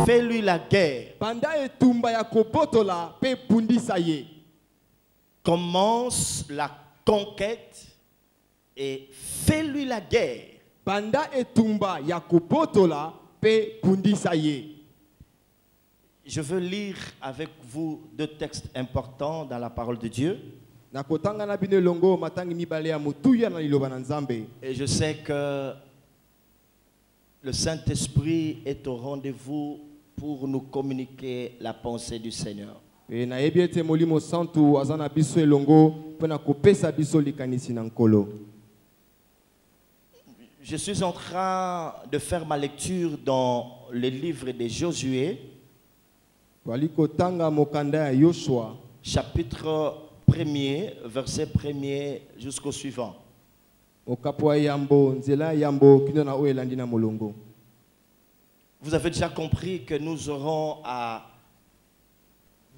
fais-lui la guerre. Commence la conquête et fais-lui la guerre. Je veux lire avec vous deux textes importants dans la parole de Dieu. Et je sais que le Saint-Esprit est au rendez-vous pour nous communiquer la pensée du Seigneur. Je suis en train de faire ma lecture dans le livre de Josué, chapitre 1er, verset 1er jusqu'au suivant. Vous avez déjà compris que nous aurons à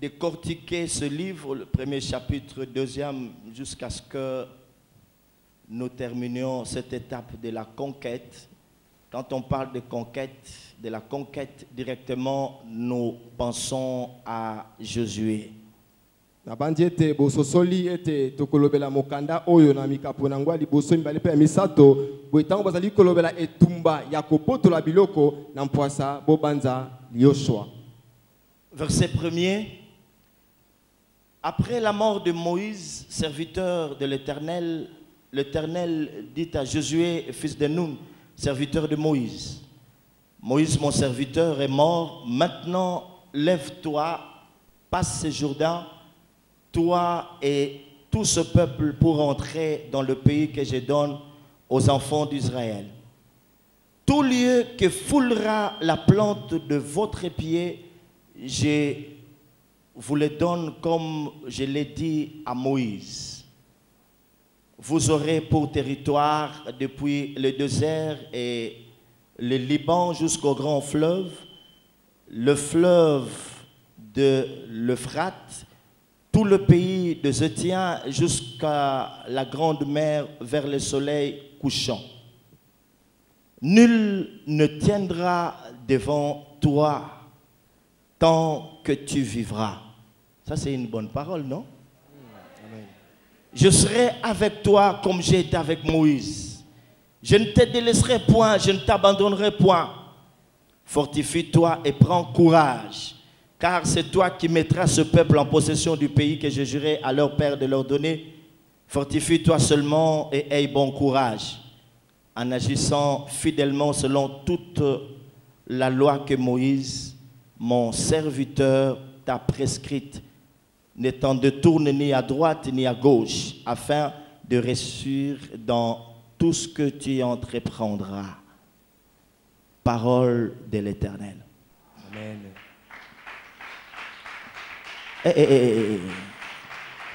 décortiquer ce livre, le premier chapitre, deuxième, jusqu'à ce que nous terminions cette étape de la conquête. Quand on parle de la conquête directement, nous pensons à Josué. Verset 1er. Après la mort de Moïse, serviteur de l'Éternel, l'Éternel dit à Josué, fils de Nun, serviteur de Moïse: Moïse, mon serviteur, est mort. Maintenant, lève-toi, passe ce Jourdain, toi et tout ce peuple, pour entrer dans le pays que je donne aux enfants d'Israël. Tout lieu que foulera la plante de votre pied, je vous le donne comme je l'ai dit à Moïse. Vous aurez pour territoire depuis le désert et le Liban jusqu'au grand fleuve, le fleuve de l'Euphrate, tout le pays de Zétien jusqu'à la grande mer vers le soleil couchant. Nul ne tiendra devant toi tant que tu vivras. Ça, c'est une bonne parole, non? Amen. Je serai avec toi comme j'ai été avec Moïse. Je ne te délaisserai point, je ne t'abandonnerai point. Fortifie-toi et prends courage, car c'est toi qui mettras ce peuple en possession du pays que je jurai à leur père de leur donner. Fortifie-toi seulement et aie bon courage, en agissant fidèlement selon toute la loi que Moïse, mon serviteur, t'a prescrite, n'étant de tourne ni à droite ni à gauche, afin de réussir dans tout ce que tu entreprendras. Parole de l'Éternel. Amen.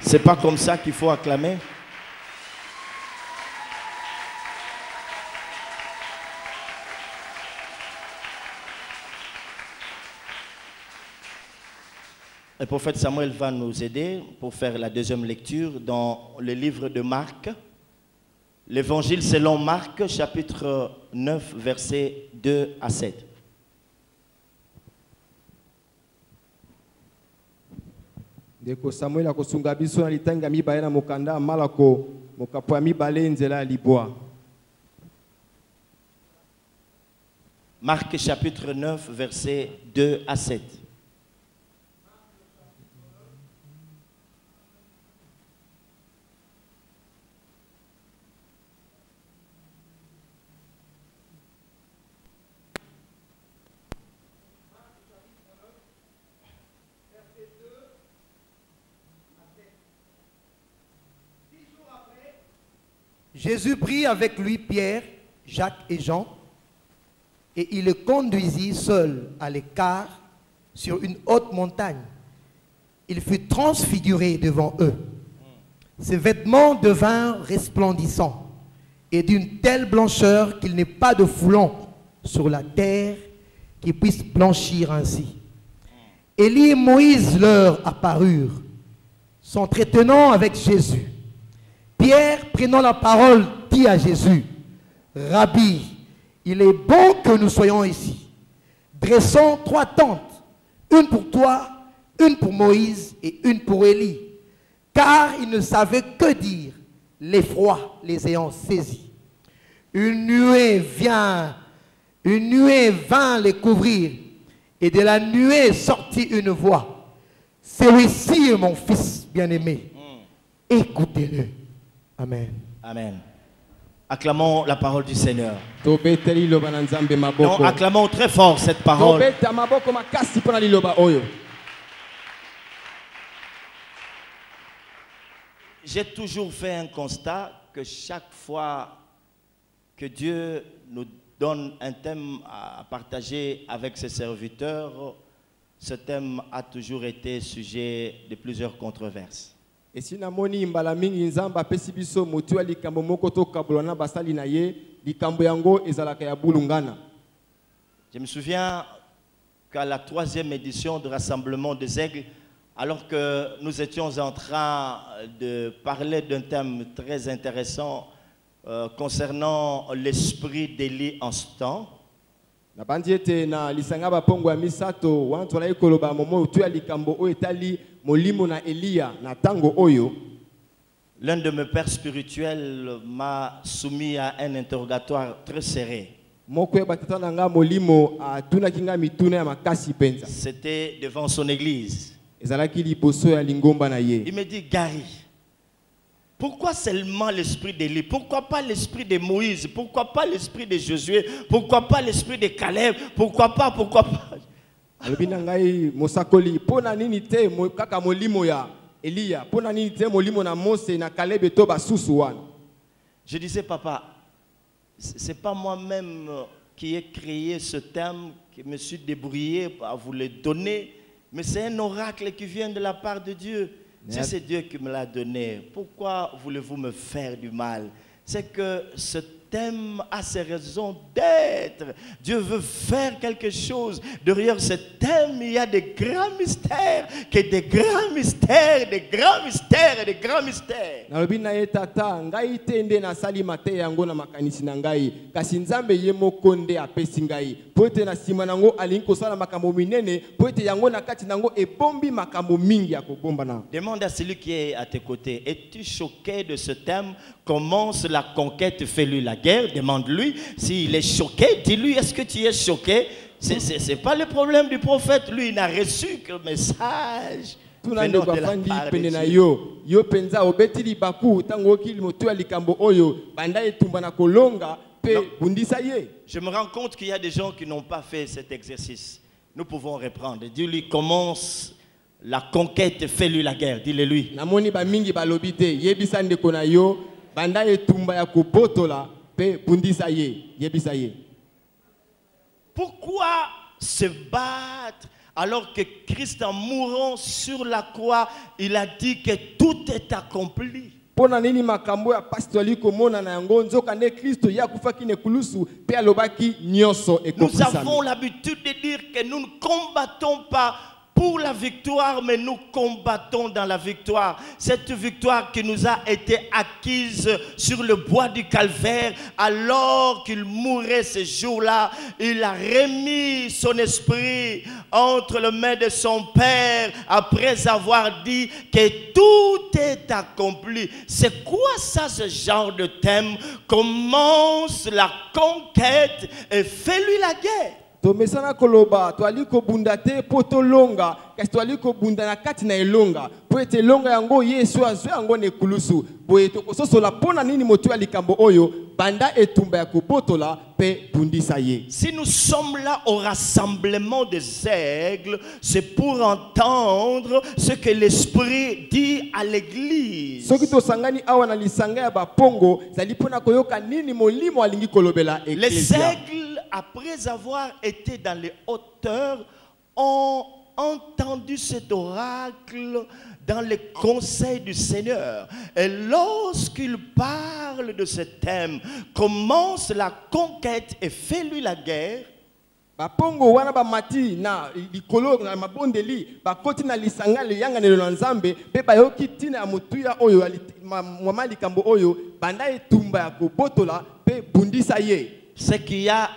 C'est pas comme ça qu'il faut acclamer. Le prophète Samuel va nous aider pour faire la deuxième lecture dans le livre de Marc. L'évangile selon Marc, chapitre 9, versets 2 à 7. Deko Samuel akosunga biso na litanga mibale na mokanda malako mokapo mibale nzela libwa. Marc chapitre 9 versets 2 à 7. Jésus prit avec lui Pierre, Jacques et Jean, et il le conduisit seul à l'écart sur une haute montagne. Il fut transfiguré devant eux. Ses vêtements devinrent resplendissants et d'une telle blancheur qu'il n'est pas de foulon sur la terre qui puisse blanchir ainsi. Élie et Moïse leur apparurent, s'entretenant avec Jésus. Pierre, prenant la parole, dit à Jésus: Rabbi, il est bon que nous soyons ici. dressons 3 tentes, une pour toi, une pour Moïse et une pour Élie, car ils ne savaient que dire, l'effroi les ayant saisis. Une nuée vint les couvrir, et de la nuée sortit une voix. Celui-ci est mon fils bien-aimé. Écoutez-le. Amen. Amen. Acclamons la parole du Seigneur. Tobeteli loba na Nzambe maboko. Non, acclamons très fort cette parole. Tobeta maboko makasi pona liloba oyo. J'ai toujours fait un constat que chaque fois que Dieu nous donne un thème à partager avec ses serviteurs, ce thème a toujours été sujet de plusieurs controverses. Et si namoni mbala mingi Nzamba pesi biso motu likambo moko to kabulana basali na ye likambo yango ezalaka ya bulungana. Je me souviens qu'à la 3e édition du Rassemblement des Aigles, alors que nous étions en train de parler d'un thème très intéressant concernant l'esprit d'Élie en ce temps, l'un de mes pères spirituels m'a soumis à un interrogatoire très serré. C'était devant son église. Il me dit, Gary, pourquoi seulement l'esprit d'Élie? Pourquoi pas l'esprit de Moïse? Pourquoi pas l'esprit de Josué? Pourquoi pas l'esprit de Caleb? Pourquoi pas? Je disais, papa, c'est pas moi-même qui ai créé ce thème, qui me suis débrouillé à vous le donner, mais c'est un oracle qui vient de la part de Dieu. Si c'est Dieu qui me l'a donné, pourquoi voulez-vous me faire du mal? C'est que ce thème a ses raisons d'être. Dieu veut faire quelque chose. Derrière ce thème, il y a des grands mystères, des grands mystères, des grands mystères et des grands mystères. Demande à celui qui est à tes côtés, es-tu choqué de ce thème? Commence la conquête, fais-lui la guerre, demande-lui. S'il est choqué, dis-lui, est-ce que tu es choqué? Ce n'est pas le problème du prophète, lui il n'a reçu que le message. Je me rends compte qu'il y a des gens qui n'ont pas fait cet exercice. Nous pouvons reprendre. Dis-lui, commence la conquête, fais-lui la guerre. Dis-le lui. Pourquoi se battre alors que Christ, en mourant sur la croix, il a dit que tout est accompli? Nous avons l'habitude de dire que nous ne combattons pas pour la victoire, mais nous combattons dans la victoire. Cette victoire qui nous a été acquise sur le bois du Calvaire, alors qu'il mourait ce jour-là, il a remis son esprit entre les mains de son Père, après avoir dit que tout est accompli. C'est quoi ça, ce genre de thème? Commence la conquête et fais-lui la guerre. Tomesana koloba twali ko bundate poto longa kasi twali ko bundana kati na elonga po ete longa yango Yesu azwe yango ne kulusu boye to kososola pona nini motu ya likambo oyo banda etumba ya kobotola pe bundisa ye. Si nous sommes là au rassemblement des aigles, c'est pour entendre ce que l'Esprit dit à l'église. Soki to sangani awa na lisanga ya bapongo zali pona koyoka nini molimo alingi kolobela eklezia. Les aigles, après avoir été dans les hauteurs, ont entendu cet oracle dans les conseils du Seigneur. Et lorsqu'il parle de ce thème, commence la conquête et fais-lui la guerre. Bapongo wana ba mati na likolo na mabondeli bakoti na lisanga le yanga ne nzambe pe bayoki tina ya mutuya oyo mama likambo oyo banda etumba ya kobotola pe bundisa ye. C'est qu'il y a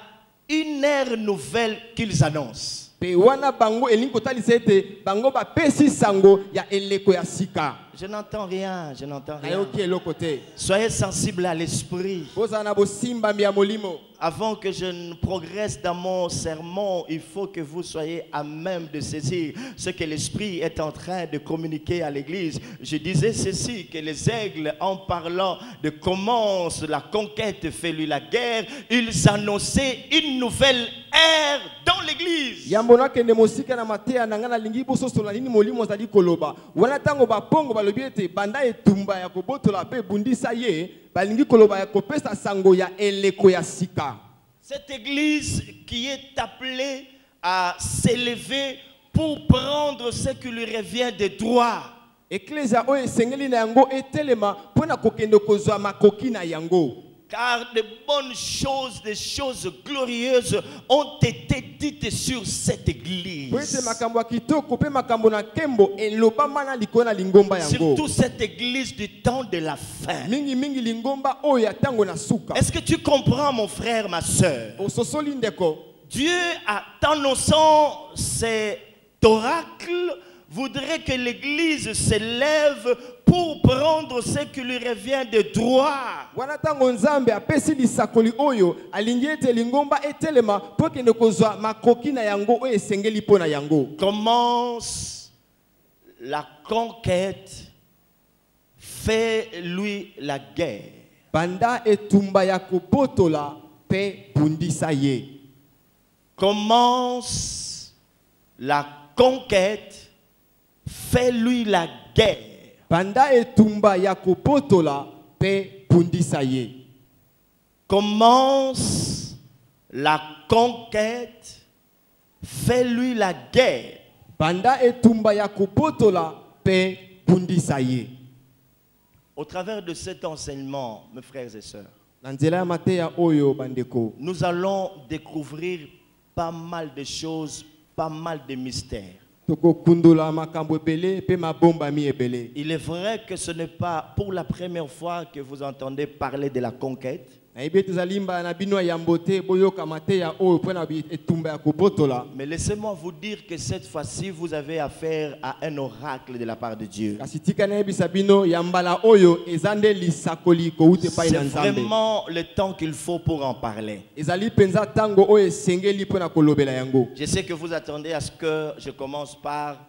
une ère nouvelle qu'ils annoncent. Pe wana bango elingi kotalisa ete bango bapesi sango ya eleko ya sika. Je n'entends rien, je n'entends rien. Nayoki eloko te. Soyez sensibles à l'esprit. Bozala na bosimbami ya molimo. Avant que je ne progresse dans mon sermon, il faut que vous soyez à même de saisir ce que l'Esprit est en train de communiquer à l'Église. Je disais ceci, que les aigles, en parlant de comment la conquête fait lui la guerre, ils annonçaient une nouvelle ère dans l'Église. Yambona kende mosika na matea na ngana lingi bososola nini molimo zali koloba. Wana tango bapongo balobi ete banda etumba ya kobotola pe bundisa ye, balingi koloba ya kopesa sango ya eleko ya sika. Cette église qui est appelée à s'élever pour prendre ce qui lui revient de droit. Ecclesia oyo esengeli na yango etelema pona kokende kozwa makoki na yango. Car de bonnes choses, des choses glorieuses ont été dites sur cette église. Surtout cette église du temps de la fin. Est-ce que tu comprends, mon frère, ma soeur? Dieu, en annonçant cet oracle, voudrait que l'église s'élève pour prendre ce qui lui revient de droit. Commence la conquête, fait-lui la guerre. Commence la conquête, fais-lui la guerre. Banda etumba ya kopotola pe pundisa ye. Commence la conquête, fais-lui la guerre. Banda etumba ya kopotola pe pundisa ye. Au travers de cet enseignement, mes frères et sœurs, nous allons découvrir pas mal de choses, pas mal de mystères. Il est vrai que ce n'est pas pour la première fois que vous entendez parler de la conquête. Mais laissez-moi vous dire que cette fois-ci, vous avez affaire à un oracle de la part de Dieu. C'est vraiment le temps qu'il faut pour en parler. Je sais que vous attendez à ce que je commence par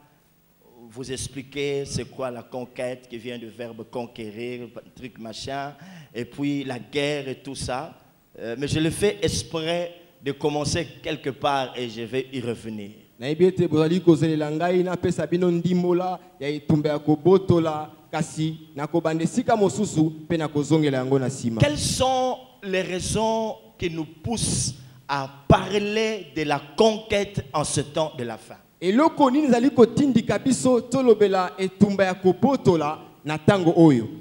vous expliquer c'est quoi la conquête qui vient du verbe conquérir, truc machin, et puis la guerre et tout ça. Mais je le fais exprès de commencer quelque part et je vais y revenir. Quelles sont les raisons qui nous poussent à parler de la conquête en ce temps de la fin?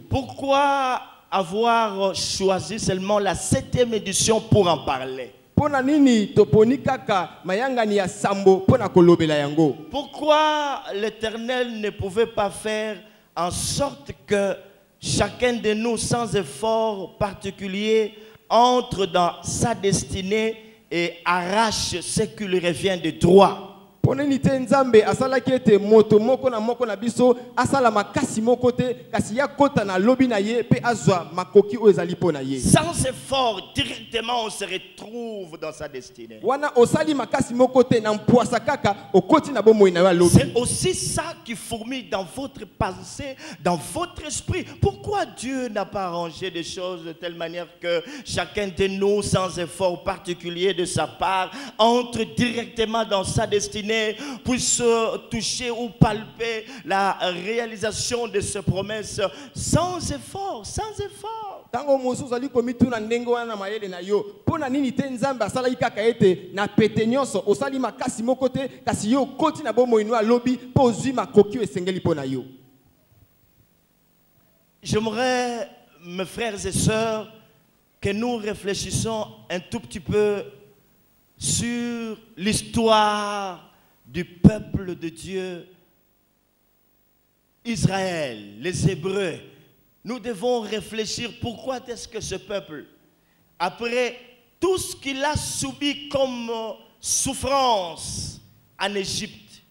Pourquoi avoir choisi seulement la 7e édition pour en parler? Pourquoi l'Éternel ne pouvait pas faire en sorte que chacun de nous, sans effort particulier, entre dans sa destinée et arrache ce qui lui revient de droit? Sans effort, directement on se retrouve dans sa destinée. C'est aussi ça qui fourmille dans votre pensée, dans votre esprit. Pourquoi Dieu n'a pas arrangé des choses de telle manière que chacun de nous, sans effort particulier de sa part, entre directement dans sa destinée, puisse toucher ou palper la réalisation de ses promesses sans effort, sans effort. J'aimerais, mes frères et sœurs, que nous réfléchissions un tout petit peu sur l'histoire du peuple de Dieu, Israël, les Hébreux. Nous devons réfléchir pourquoi est-ce que ce peuple, après tout ce qu'il a subi comme souffrance en Égypte,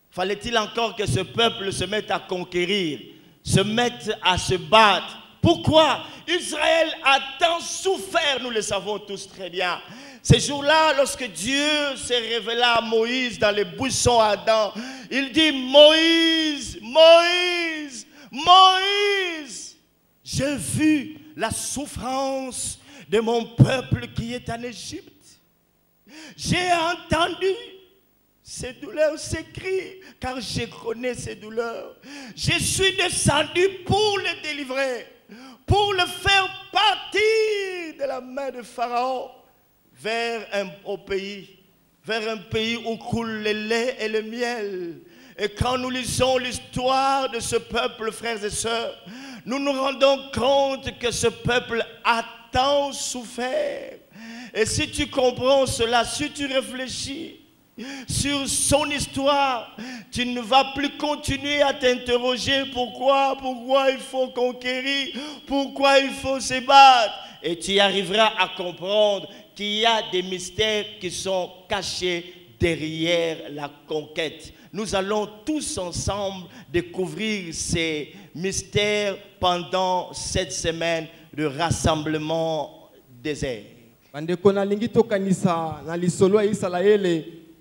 fallait-il encore que ce peuple se mette à conquérir, se mette à se battre? Pourquoi Israël a tant souffert? Nous le savons tous très bien. Ces jours-là, lorsque Dieu s'est révélé à Moïse dans les buissons ardents, il dit: Moïse, Moïse, Moïse, j'ai vu la souffrance de mon peuple qui est en Égypte. J'ai entendu ces douleurs, ces cris, car je connais ces douleurs. Je suis descendu pour le délivrer, pour le faire partir de la main de Pharaon vers un pays où coule le lait et le miel. Et quand nous lisons l'histoire de ce peuple, frères et sœurs, nous nous rendons compte que ce peuple a tant souffert. Et si tu comprends cela, si tu réfléchis sur son histoire, tu ne vas plus continuer à t'interroger pourquoi il faut conquérir, pourquoi il faut se battre. Et tu arriveras à comprendre qu'il y a des mystères qui sont cachés derrière la conquête. Nous allons tous ensemble découvrir ces mystères pendant cette semaine de rassemblement désert.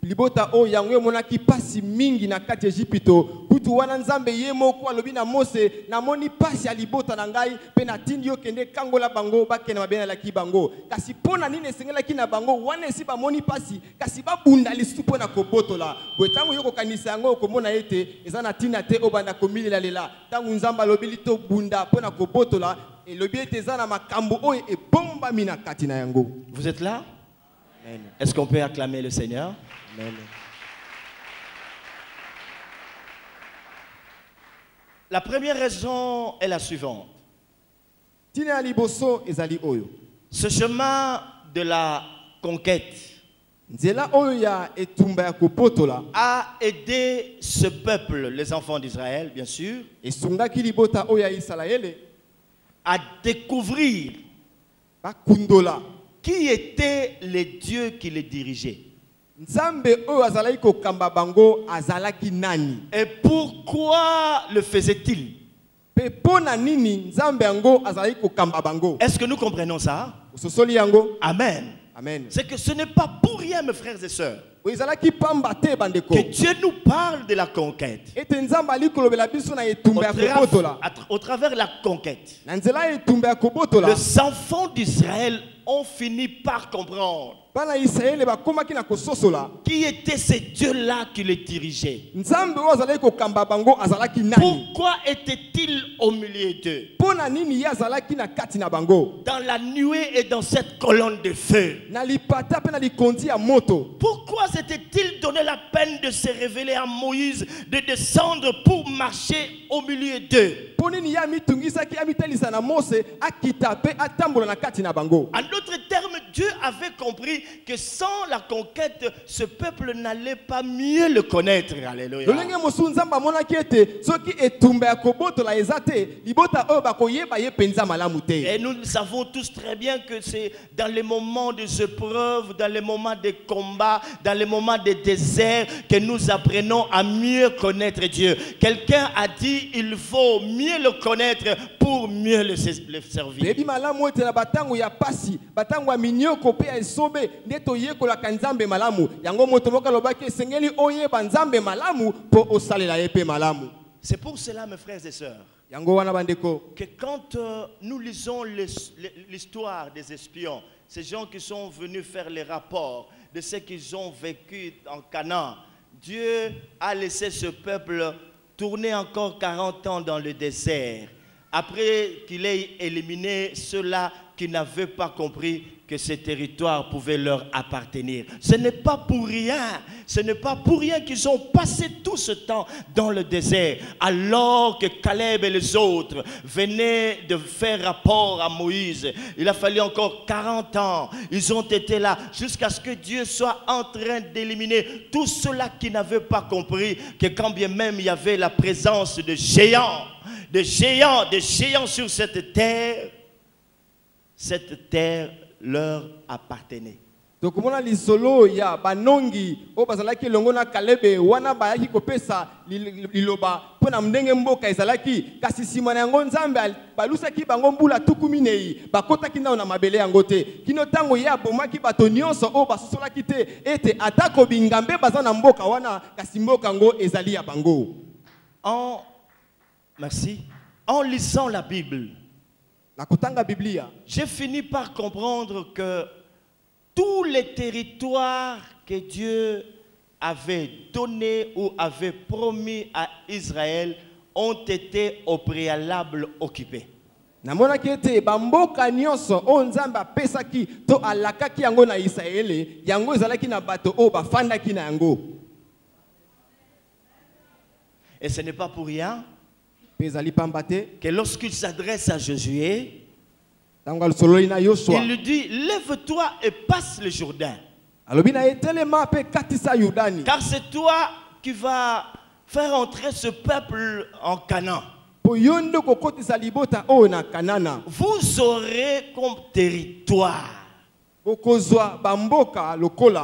Libota o yango monaki pasi mingi na kati Egypto kutu wana nzambe ye moko alobi na Mose na moni pasi ya libota na ngai pe na tindi yo kende kangola bango bakena mabena la ki bango kasi pona nini esengela ki na bango wana esi ba moni pasi kasi ba bunda lisusu pona kobotola botango yo kokanisa yango komona ete eza na tina te obanda komilela lela tangu nzamba lobili to bunda pona kobotola e lobi ete eza na makambo oyo e bomba mina kati na yango. Vous êtes là? Est-ce qu'on peut acclamer le Seigneur? Amen. La première raison est la suivante. Ce chemin de la conquête a aidé ce peuple, les enfants d'Israël, bien sûr, à découvrir qui étaient les dieux qui les dirigeaient. Et pourquoi le faisait-il? Est-ce que nous comprenons ça? Amen. Amen. C'est que ce n'est pas pour rien, mes frères et sœurs, que Dieu nous parle de la conquête. Au travers de la conquête, les enfants d'Israël ont fini par comprendre qui étaient ces dieux-là qui les dirigeaient. Pourquoi étaient-ils au milieu d'eux? Dans la nuée et dans cette colonne de feu. Pourquoi s'était-il donné la peine de se révéler à Moïse, de descendre pour marcher au milieu d'eux? En d'autres termes, Dieu avait compris que sans la conquête, ce peuple n'allait pas mieux le connaître. Alléluia. Et nous savons tous très bien que c'est dans les moments de épreuves, dans les moments de combat, dans les moments de désert que nous apprenons à mieux connaître Dieu. Quelqu'un a dit il faut mieux le connaître pour mieux le servir. C'est pour cela, mes frères et sœurs, que quand nous lisons l'histoire des espions, ces gens qui sont venus faire les rapports de ce qu'ils ont vécu en Canaan, Dieu a laissé ce peuple tourner encore 40 ans dans le désert, après qu'il ait éliminé ceux-là qui n'avaient pas compris que ce territoire pouvait leur appartenir. Ce n'est pas pour rien, qu'ils ont passé tout ce temps dans le désert, alors que Caleb et les autres venaient de faire rapport à Moïse. Il a fallu encore 40 ans. Ils ont été là jusqu'à ce que Dieu soit en train d'éliminer tous ceux-là qui n'avaient pas compris que quand bien même il y avait la présence de géants, de géants sur cette terre leur appartenait. Donc mona lisolo ya banongi o bazalaki longo na Kalebe wana bayaki kopesa liloba pona mndenge mboka ezalaki kasi sima na yango Nzambe balusaki bango mbula tukuminei bakotaki ndao na mabele yango te kino tango ya bomaki bato nyonso o basusolaki te ete atako bingambe baza na mboka wana kasi mboka ngo ezali ya bango. Merci. En lisant la Bible, na kotanga Biblia, j'ai fini par comprendre que tous les territoires que Dieu avait donnés ou avait promis à Israël ont été au préalable occupés. Namonaki ete bamboka nyonso o Nzambe apesaki to alakaki yango na Israele yango ezalaki na bato o bafandaki na yango. Et ce n'est pas pour rien que lorsqu'il s'adresse à Josué, il lui dit, lève-toi et passe le Jourdain. Car c'est toi qui vas faire entrer ce peuple en Canaan. Vous aurez comme territoire.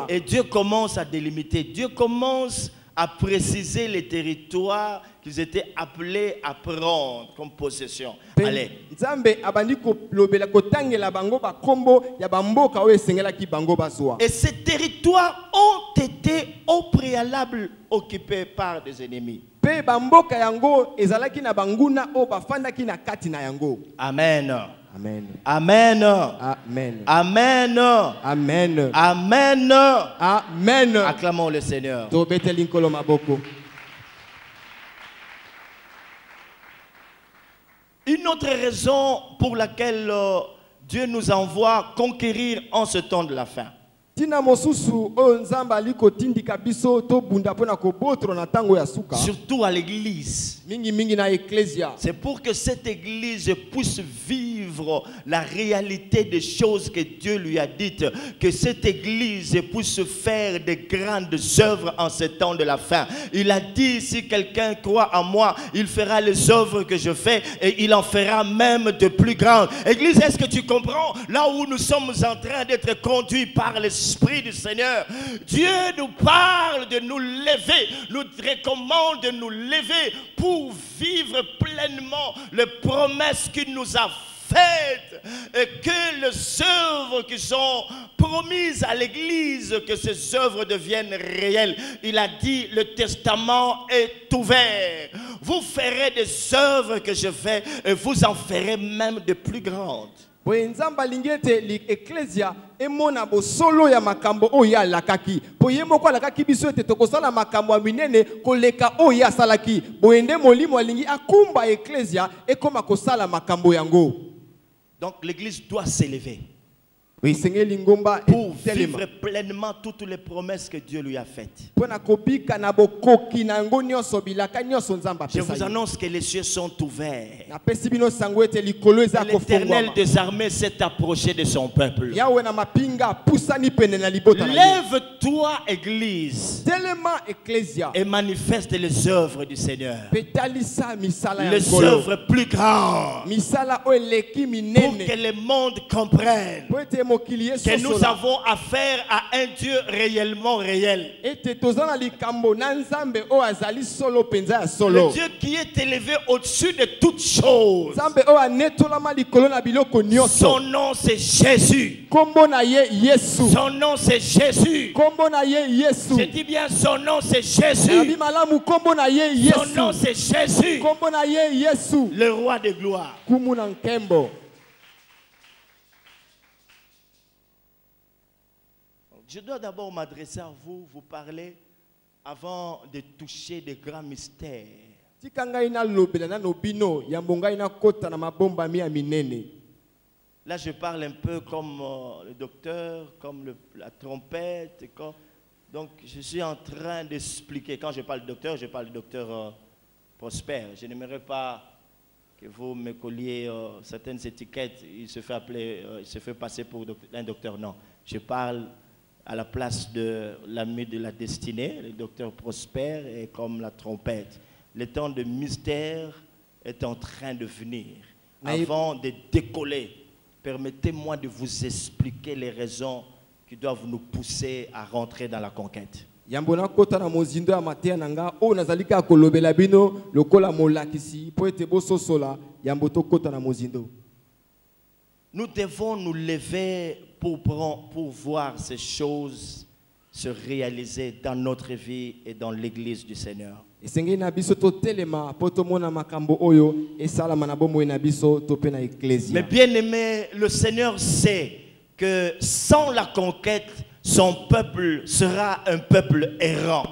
Et Dieu commence à délimiter. Dieu commence à préciser les territoires qu'ils étaient appelés à prendre comme possession. Allez. Et ces territoires ont été au préalable occupés par des ennemis. Amen. Amen. Amen. Amen. Amen. Amen. Amen. Amen. Acclamons le Seigneur. Une autre raison pour laquelle Dieu nous envoie conquérir en ce temps de la fin. Surtout à l'église. C'est pour que cette église puisse vivre la réalité des choses que Dieu lui a dites. Que cette église puisse faire de grandes œuvres en ce temps de la fin. Il a dit, si quelqu'un croit en moi, il fera les œuvres que je fais et il en fera même de plus grandes. Église, est-ce que tu comprends? Là où nous sommes en train d'être conduits par l'Esprit du Seigneur, Dieu nous parle de nous lever, nous recommande de nous lever pour vivre pleinement les promesses qu'il nous a faites et que les œuvres qui sont promises à l'église, que ces œuvres deviennent réelles. Il a dit, le testament est ouvert. Vous ferez des œuvres que je fais et vous en ferez même de plus grandes. Nzamba lingete l'ecclesia emona bo solo ya makambo oya lakaki po yemo kwa lakaki biso ete tokosala makambo ya minene koleka oya salaki boende molimo alingi akumba ecclesia ekoma kosala makambo yango. Donc l'église doit s'élever pour vivre pleinement toutes les promesses que Dieu lui a faites. Je vous annonce que les cieux sont ouverts. L'Éternel des armées s'est approché de son peuple. Lève-toi, Église, et manifeste les œuvres du Seigneur. Les œuvres plus grandes, pour que le monde comprenne que nous avons affaire à un Dieu réellement réel. Le Dieu qui est élevé au-dessus de toutes choses. Son nom c'est Jésus. Son nom c'est Jésus. Je dis bien son nom c'est Jésus. Son nom c'est Jésus. Le roi de gloire. Je dois d'abord m'adresser à vous, vous parler avant de toucher des grands mystères. Là, je parle un peu comme le docteur, comme la trompette. Donc, je suis en train d'expliquer. Quand je parle de docteur, je parle de docteur Prosper. Je n'aimerais pas que vous me colliez certaines étiquettes. Il se fait appeler, il se fait passer pour un docteur. Non, je parle à la place de l'ami de la destinée, le docteur Prosper, et comme la trompette. Le temps de mystère est en train de venir. Avant de décoller permettez-moi de vous expliquer les raisons qui doivent nous pousser à rentrer dans la conquête. Yambona kota na mozindo ya matea nanga o nazalika kolobela bino lokola molakisi po ete bososola yamboto kota na mozindo. Nous devons nous lever pour voir ces choses se réaliser dans notre vie et dans l'église du Seigneur. Esengeli na biso to telema po to mona makambo oyo esalama na bomoi na biso to pe na ecclesia. Mais bien aimé, le Seigneur sait que sans la conquête, son peuple sera un peuple errant.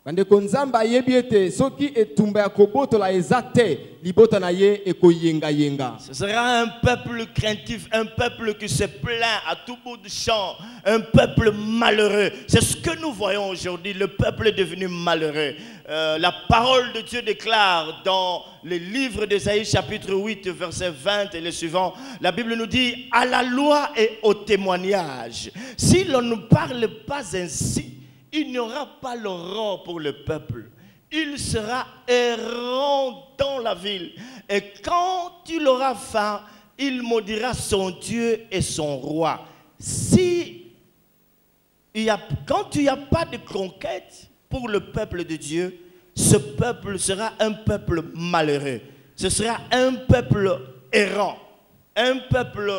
Bandeko nzamba ayebi ete soki etumba ya kobotola eza te libota na ye ekoyenga yenga. Ce sera un peuple craintif, un peuple qui se plaint à tout bout de champ, un peuple malheureux. C'est ce que nous voyons aujourd'hui, le peuple est devenu malheureux. La parole de Dieu déclare dans le livre d'Ésaïe chapitre 8 verset 20 et le suivant, la Bible nous dit à la loi et au témoignage. Si l'on ne parle pas ainsi, il n'y aura pas l'aurore pour le peuple. Il sera errant dans la ville. Et quand il aura faim, il maudira son Dieu et son roi. Quand il n'y a pas de conquête pour le peuple de Dieu, ce peuple sera un peuple malheureux. Ce sera un peuple errant. Un peuple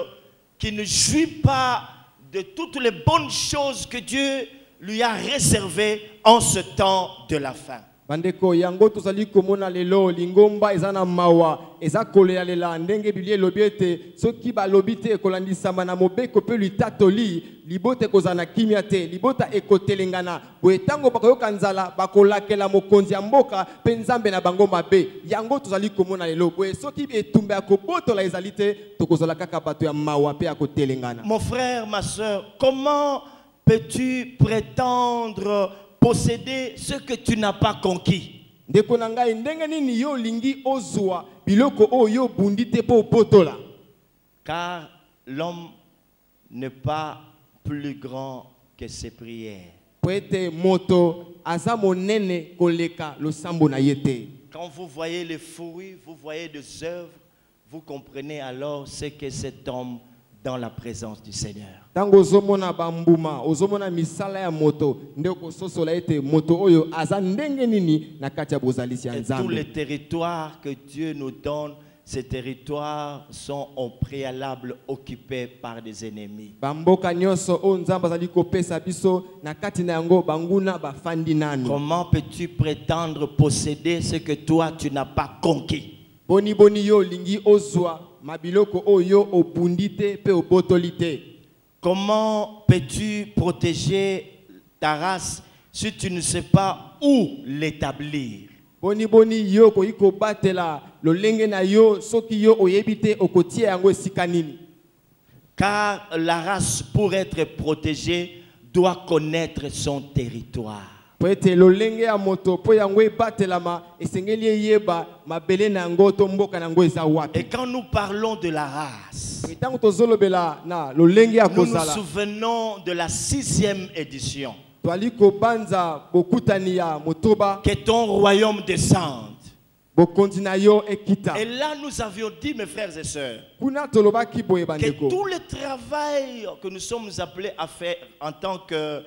qui ne jouit pas de toutes les bonnes choses que Dieu lui a réservé en ce temps de la fin. Bandeko yango tozali komona lelo lingomba ezana mawa ezakolela lela ndenge bilie lobiete soki ba lobite ekolandisama na mobeko pe litatoli libote kozana kimia te libota ekotelengana boetango bakoyoka nzala bakolakela mokonzi ya mboka pe nzambe na bango mabe yango tozali komona lelo boe soki etumba kobotola ezali te tokozala kaka bato ya mawa pe akotelengana. Mon frère, ma soeur, comment peux-tu prétendre posséder ce que tu n'as pas conquis? Ndeko na ngai ndenge nini yo lingi ozwa biloko oyo bundite po botola? Car l'homme n'est pas plus grand que ses prières. Poete moto aza monene koleka losambo na yete. Quand vous voyez les fruits, vous voyez des œuvres, vous comprenez alors ce que cet homme dans la présence du Seigneur. Tango ozomona bambuma, ozomona misala ya moto, ndeko sosola ete moto oyo aza ndenge nini na kati ya bozalisi ya Nzambe. Tous les territoires que Dieu nous donne, ces territoires sont au préalable occupés par des ennemis. Bamboka nyonso o Nzambe azali kopesa biso na kati na yango banguna bafandi nani. Comment peux-tu prétendre posséder ce que toi tu n'as pas conquis? Boni boni yo lingi ozwa mabiloko oyo obundite pe obotolite. Comment peux-tu protéger ta race si tu ne sais pas où l'établir? Boni boni yo ko iko batela lolenge na yo soki yo oyebite okotia yango esika nini. Car la race pour être protégée doit connaître son territoire. Poete lolenge ya moto po yango ebatelama esengeli yeba mabele na ngo to mboka na ngo eza wapi. Et quand nous parlons de la race, Tango tozolobela na lolenge ya nous nous kozala. souvenons de la 6e édition. Toali ko banza bokutani ya motoba. Que ton royaume descende. Bokondi na yo ekita. Et là nous avions dit, mes frères et sœurs, Kuna tolobaki boye que bandeko. tout le travail que nous sommes appelés à faire en tant que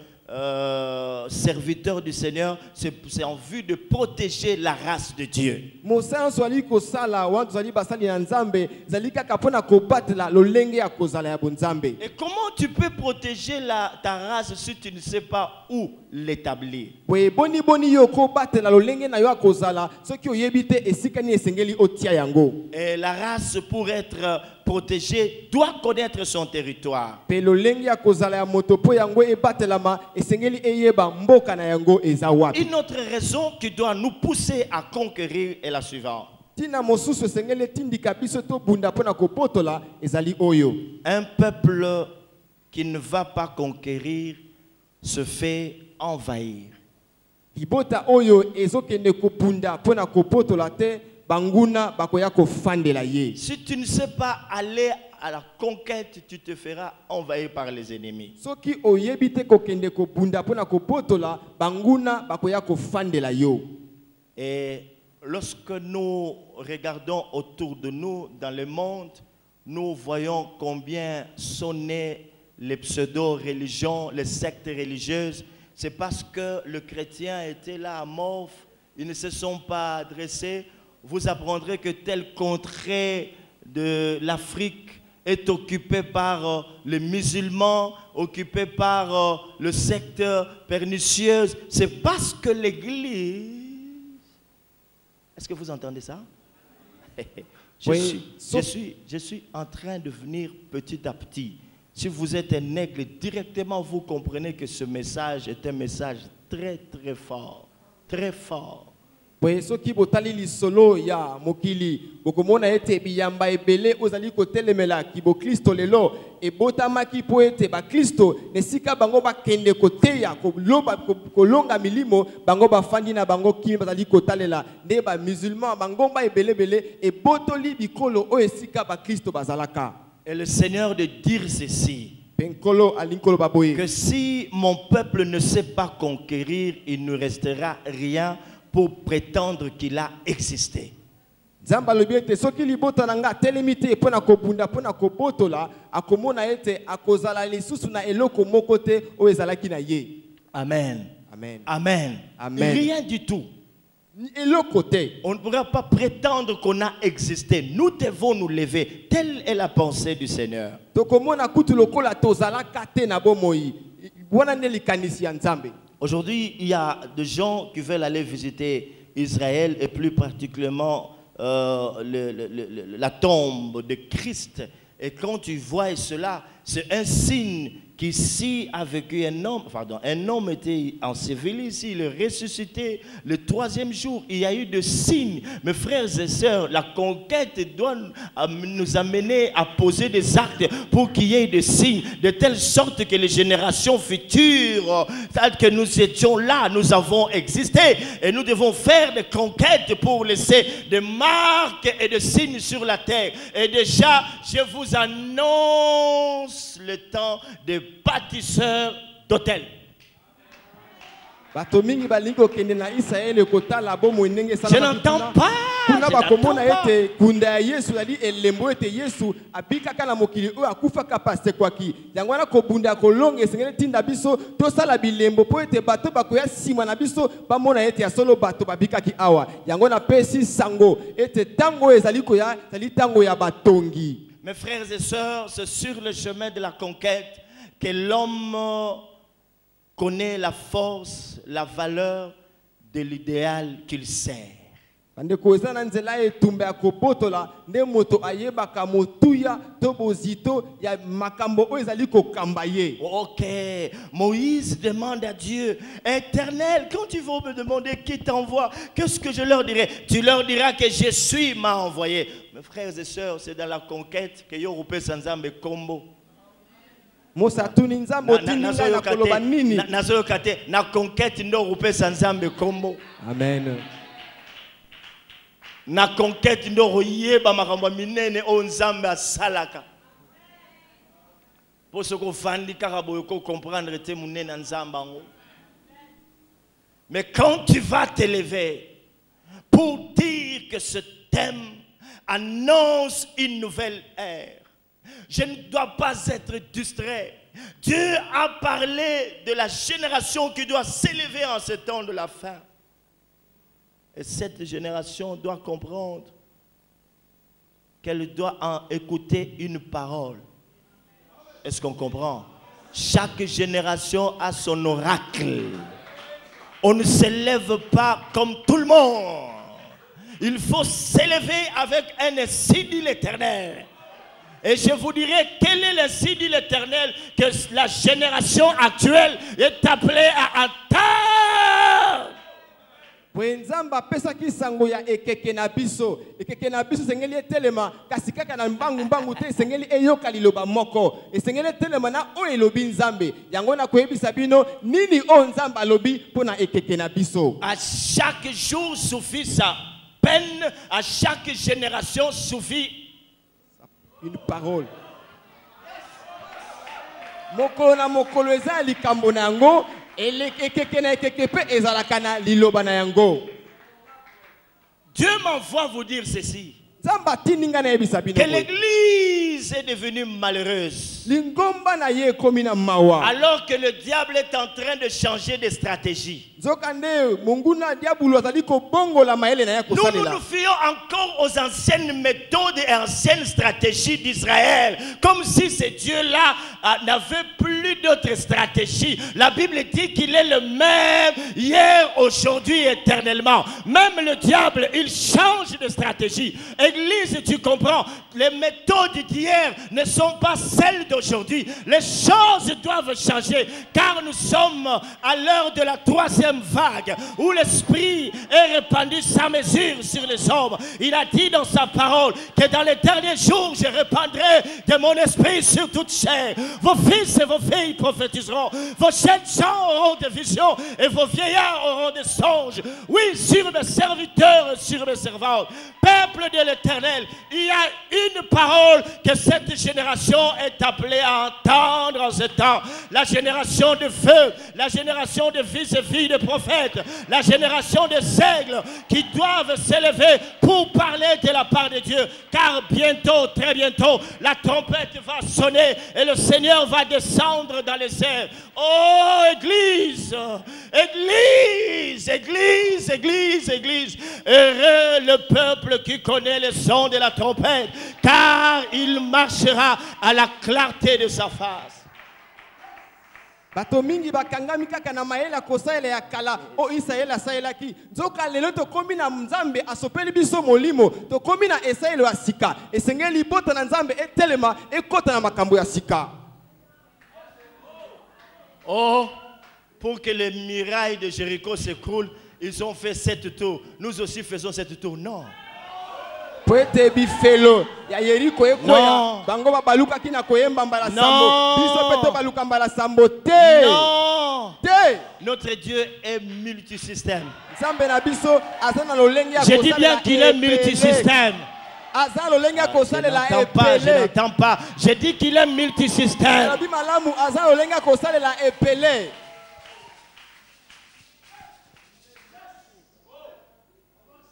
serviteurs du Seigneur, c'est en vue de protéger la race de Dieu. Mosala swali ko sala wantu zali basali na Nzambe zali kaka pona ko batela lolenge ya kozala ya bonzambe. Et comment tu peux protéger ta race si tu ne sais pas où l'établir? Boye boni boni yo ko batela lolenge na yo akozala soki oyebite esika ni esengeli otia yango. Et la race pour être protégée doit connaître son territoire. Pe lolenge ya kozala ya moto po yango ebatelama esengeli eyeba mboka na yango eza wapi. Une autre raison qui doit nous pousser à conquérir est la suivante. Tina mosusu esengeli tindika biso to bunda pona ko botola ezali oyo. Un peuple qui ne va pas conquérir se fait envahir. Libota oyo ezokende ko bunda pona ko botola te banguna bakoya ko fandela ye. Si tu ne sais pas aller à la conquête, tu te feras envahir par les ennemis. Soki oyebite ko kende ko bunda pona ko botola banguna bakoya ko fandela yo. Et lorsque nous regardons autour de nous dans le monde, nous voyons combien sont nées les pseudo-religions, les sectes religieuses. C'est parce que le chrétien était là à Morphe, ils ne se sont pas adressés. Vous apprendrez que telle contrée de l'Afrique est occupée par les musulmans, occupée par le secteur pernicieuse. C'est parce que l'Église... Est-ce que vous entendez ça? Je suis en train de venir petit à petit. Si vous êtes un aigle, directement vous comprenez que ce message est un message très très fort. Très fort. Soki botali lisolo ya mokili bokomona ete biyamba ebele ozali kotelemela ki bo Kristo lelo e botamaki po ete ba Kristo nesika bango bakende koteya kolonga milimo bango bafandi na bango kimi bazali kotalela nde ba musulman bango ba ebele e botoli bikolo o esika ba Kristo bazalaka. Et le Seigneur de dire ceci, que si mon peuple ne sait pas conquérir, il ne restera rien pour prétendre qu'il a existé. Amen. Amen. Amen. Amen. Rien du tout. Et l'autre côté, on ne pourra pas prétendre qu'on a existé. Nous devons nous lever. Telle est la pensée du Seigneur. Aujourd'hui, il y a des gens qui veulent aller visiter Israël et plus particulièrement la tombe de Christ. Et quand tu vois cela, c'est un signe qu'ici a vécu un homme était enseveli ici, il est ressuscité le 3e jour. Il y a eu des signes. Mes frères et sœurs, la conquête doit nous amener à poser des actes pour qu'il y ait des signes, de telle sorte que les générations futures, telles que nous étions là, nous avons existé. Et nous devons faire des conquêtes pour laisser des marques et des signes sur la terre. Et déjà, je vous annonce le temps de bâtisseurs d'hôtels. Je n'entends pas. Mes frères et sœurs, c'est sur le chemin de la conquête que l'homme connaît la force, la valeur de l'idéal qu'il sert. Ok, Moïse demande à Dieu, Éternel, quand tu vas me demander qui t'envoie, qu'est-ce que je leur dirai? Tu leur diras que je suis m'a envoyé. Mes frères et sœurs, c'est dans la conquête que Yorupe Sanzambe Kombo. Na conquête Yorupe Sanzambe Kombo. Amen. Na conquête ndoro yeba makambo minene o nzambe asalaka. Pour ce qu'on fandi karaboyo ko comprendre te munene nzamba ngo. Mais quand tu vas t'élever pour dire que ce thème annonce une nouvelle ère, je ne dois pas être distrait. Dieu a parlé de la génération qui doit s'élever en ce temps de la fin. Et cette génération doit comprendre qu'elle doit en écouter une parole. Est-ce qu'on comprend? Chaque génération a son oracle. On ne s'élève pas comme tout le monde. Il faut s'élever avec un ainsi dit l'Éternel. Et je vous dirai quel est l'insi dit l'Éternel que la génération actuelle est appelée à atteindre. Wenzamba pesa kisango ya ekeke na biso sengeli etelema kasi kaka na mbangu te sengeli eyoka liloba moko esengeli etelema na o elobi nzambe yango na koyebisa bino nini o nzamba lobi pona ekeke na biso. À chaque jour suffit sa peine, à chaque génération suffit une parole. Mokolo na mokolo eza likambo na yango. Dieu m'envoie vous dire ceci. que l'église est devenue malheureuse. Alors que le diable est en train de changer de stratégie. Nous nous fions encore aux anciennes méthodes et anciennes stratégies d'Israël. Comme si ces dieux-là n'avaient plus d'autres stratégies. La Bible dit qu'il est le même hier, aujourd'hui, éternellement. Même le diable, il change de stratégie. Église, tu comprends, les méthodes d'hier ne sont pas celles d'aujourd'hui. Les choses doivent changer car nous sommes à l'heure de la troisième vague où l'esprit est répandu sans mesure sur les hommes. Il a dit dans sa parole que dans les derniers jours je répandrai de mon esprit sur toute chair. Vos fils et vos filles prophétiseront, vos jeunes gens auront des visions et vos vieillards auront des songes. Oui, sur mes serviteurs et sur mes servantes, peuple de l'Éternel, il y a une parole que cette génération est appelée à entendre en ce temps. La génération de feu, la génération de fils et filles de prophètes, la génération des aigles qui doivent s'élever pour parler de la part de Dieu. Car bientôt, très bientôt, la trompette va sonner et le Seigneur va descendre dans les airs. Oh, Église, Église, Église, Église, Église. Heureux le peuple qui connaît le son de la trompette, car il marchera à la clarté de sa face. Bato mingi bakangami kaka na maela kosaela ya kala o Israel asaelaki nzoka lelo to komi na Nzambe asopeli biso molimo to komi na esaelo ya sika esengeli bota na Nzambe etelema ekota na makambo ya sika. Oh, pour que les murailles de Jéricho s'écroulent, ils ont fait 7 tours. Nous aussi faisons 7 tours. Non. Poete bifelo ya Yeriko ekoya bango baluka kina koyemba mbala sambo biso peto baluka mbala sambo te. Non. Te. Notre Dieu est multisystème. Nzambe na biso azana lolengi ya Je dis bien qu'il est multisystème. Azana lolengi ya kosalela epele. Je n'entends pas. Je dis qu'il est multisystème. Nabi malamu azana lolengi ya kosalela epele.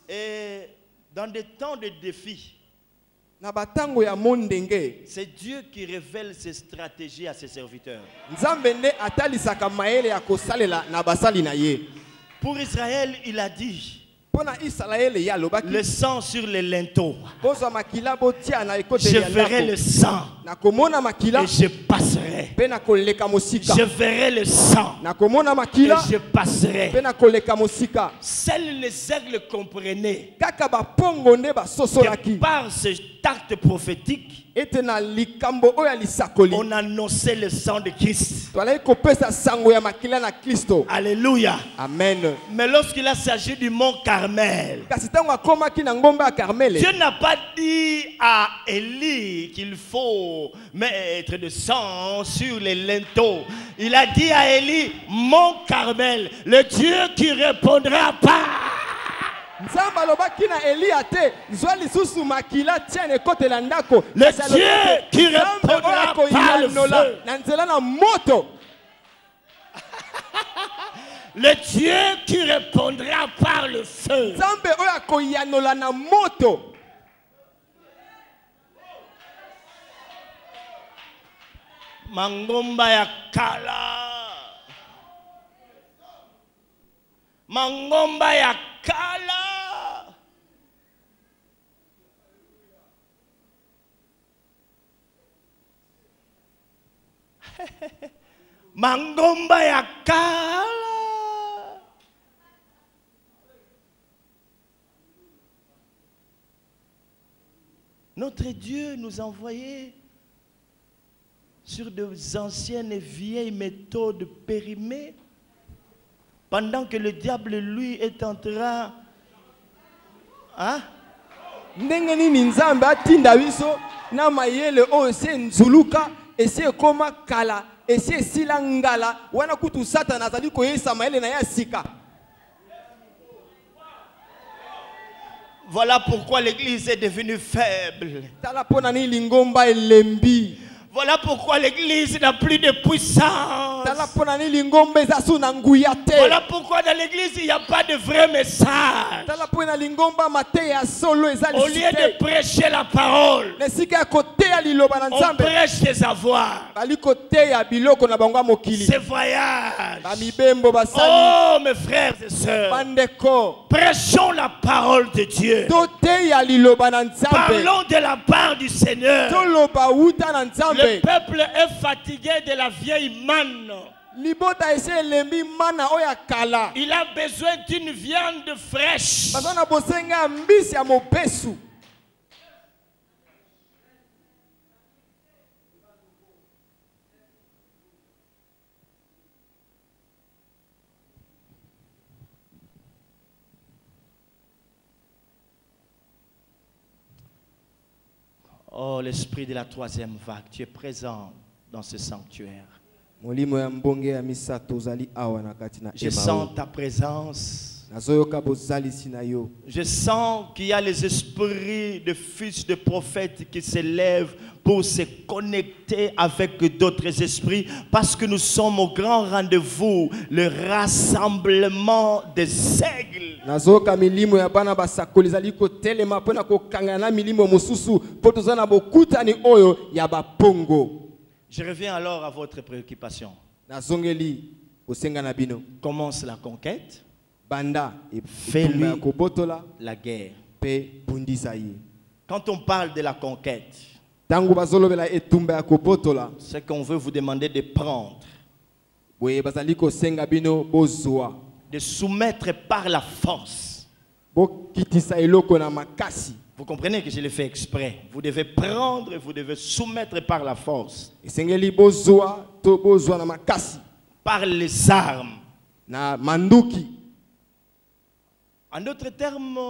Et dans des temps de défi, c'est Dieu qui révèle ses stratégies à ses serviteurs. Pour Israël, il a dit le sang sur les linteaux. Je verrai le sang et je passerai. Je verrai le sang et je passerai. Seuls les aigles comprenaient que par ce acte prophétique, on annonçait le sang de Christ. Alléluia. Amen. Mais lorsqu'il a s'agit du mont Carmel, Dieu n'a pas dit à Élie qu'il faut mettre de sang sur les linteaux. Il a dit à Élie, mont Carmel, le Dieu qui répondra pas. Le Dieu qui répondra par le feu. Le Dieu qui répondra par le feu. Mangomba ya kala. Mangomba ya kala. Mangomba ya kala. Notre Dieu nous a envoyés sur de anciennes et vieilles méthodes périmées, pendant que le diable, lui, est en train... Hein? Voilà pourquoi l'église est devenue faible. Voilà pourquoi l'église n'a plus de puissance. Voilà pourquoi dans l'église, il n'y a pas de vrai message. Au lieu de prêcher la parole, on prêche des avoirs. Ces voyages. Oh, mes frères et sœurs, prêchons la parole de Dieu. Parlons de la part du Seigneur. Le peuple est fatigué de la vieille manne. Il a besoin d'une viande fraîche. Oh, l'esprit de la troisième vague, tu es présent dans ce sanctuaire. Je sens ta présence. Je sens qu'il y a les esprits de fils de prophètes qui s'élèvent pour se connecter avec d'autres esprits, parce que nous sommes au grand rendez-vous, le rassemblement des aigles. Je reviens alors à votre préoccupation. Commence la conquête. Fais-lui la guerre. Quand on parle de la conquête, ce qu'on veut vous demander de prendre, de soumettre par la force. Vous comprenez que je l'ai fait exprès. Vous devez prendre et vous devez soumettre par la force. Par les armes. En d'autres termes,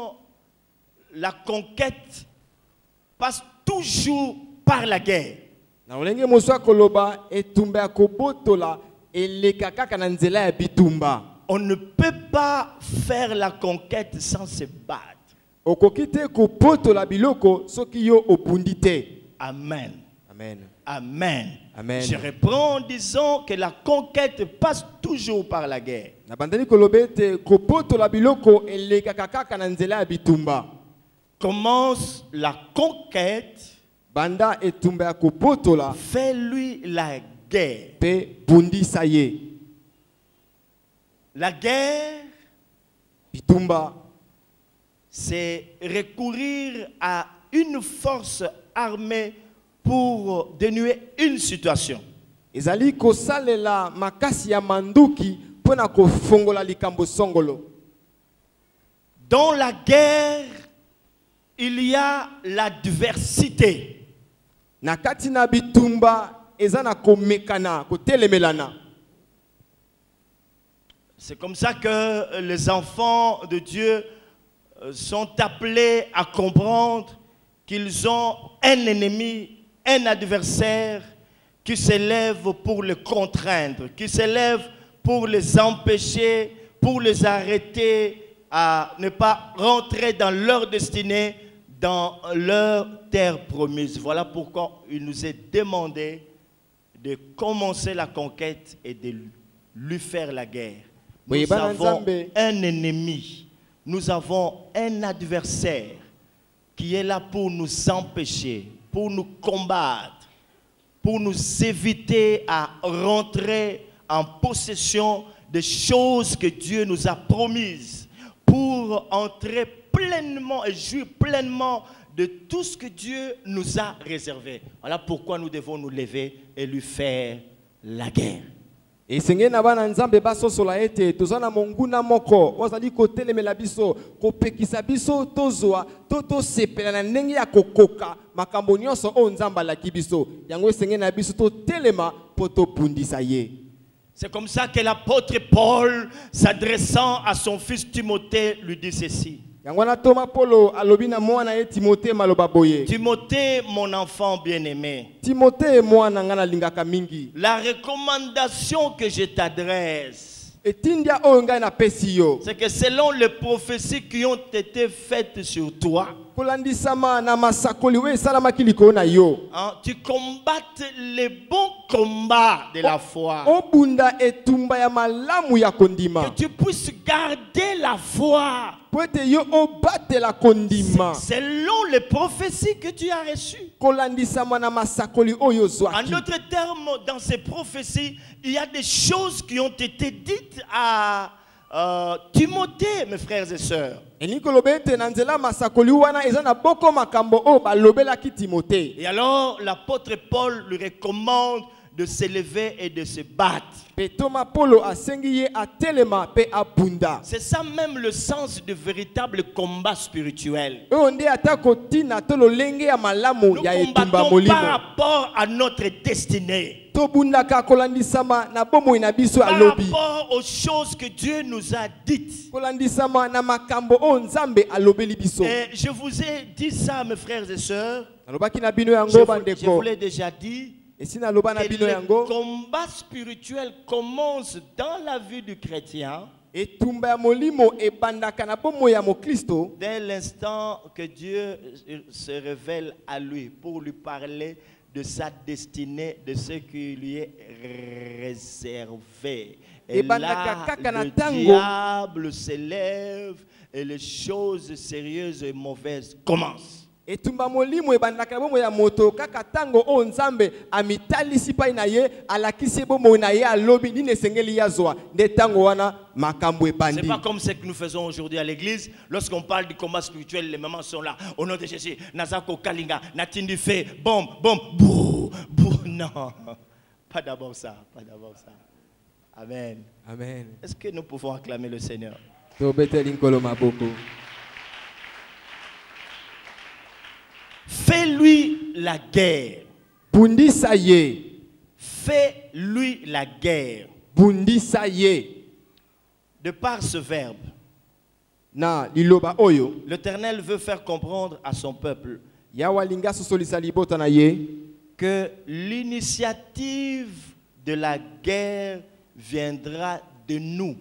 la conquête passe toujours par la guerre. On ne peut pas faire la conquête sans se battre. Amen. Amen. Amen. Amen. Je reprends en disant que la conquête passe toujours par la guerre. Commence la conquête. Fais-lui la guerre. La guerre, c'est recourir à une force armée pour dénouer une situation. Dans la guerre, il y a l'adversité. C'est comme ça que les enfants de Dieu sont appelés à comprendre qu'ils ont un ennemi, un adversaire qui s'élève pour les contraindre, qui s'élève pour les empêcher, pour les arrêter à ne pas rentrer dans leur destinée, dans leur terre promise. Voilà pourquoi il nous est demandé de commencer la conquête et de lui faire la guerre. Nous avons un ennemi, nous avons un adversaire qui est là pour nous empêcher, pour nous combattre, pour nous éviter à rentrer en possession des choses que Dieu nous a promises, pour entrer pleinement et jouir pleinement de tout ce que Dieu nous a réservé. Voilà pourquoi nous devons nous lever et lui faire la guerre. Et senge na bana nzambe basosola ete tozana monguna moko ozali kotelemela biso kopekisa biso tozwa toto sepela na ndenge ya kokoka makambo nyonso o nzamba la kibiso yango senge na biso to telema poto pundisa ye. C'est comme ça que l'apôtre Paul, s'adressant à son fils Timothée, lui dit ceci. Timothée, mon enfant bien-aimé, la recommandation que je t'adresse, c'est que selon les prophéties qui ont été faites sur toi, kolandisama na masakoli we salamaki likolo na yo. Tu combattes les bons combats de la foi. Obunda etumba ya malamu ya kondima. Que tu puisses garder la foi. Poete yo obate la kondima. Selon les prophéties que tu as reçues. Kolandisama na masakoli oyo zwaki. En d'autres termes, dans ces prophéties, il y a des choses qui ont été dites à Timothée, mes frères et sœurs. Et alors l'apôtre Paul lui recommande de s'élever et de se battre. C'est ça même le sens du véritable combat spirituel. Nous combattons par rapport à notre destinée. Par rapport aux choses que Dieu nous a dites. Et je vous ai dit ça, mes frères et sœurs. Je vous l'ai déjà dit. Et le combat spirituel commence dans la vie du chrétien. Dès l'instant que Dieu se révèle à lui pour lui parler de sa destinée, de ce qui lui est réservé. Et là, le diable s'élève et les choses sérieuses et mauvaises commencent. Et tumba molimo ebandaka bomo ya moto kaka tango o nzambe amitalisi pai na ye alakisi bomo na ye alobi ni nesengeli yazwa nde tango wana makambo ebandi. C'est pas comme ce que nous faisons aujourd'hui à l'église. Lorsqu'on parle du combat spirituel, les mamans sont là au nom de Jésus. Nazako kalinga natindi fait bom bom bou bou. Non, pas d'abord ça, pas d'abord ça. Amen. Amen. Est-ce que nous pouvons acclamer le Seigneur? Fais-lui la guerre. Bundisaye. Fais-lui la guerre. Bundisaye. De par ce verbe, na liloba oyo, l'Éternel veut faire comprendre à son peuple que l'initiative de la guerre viendra de nous.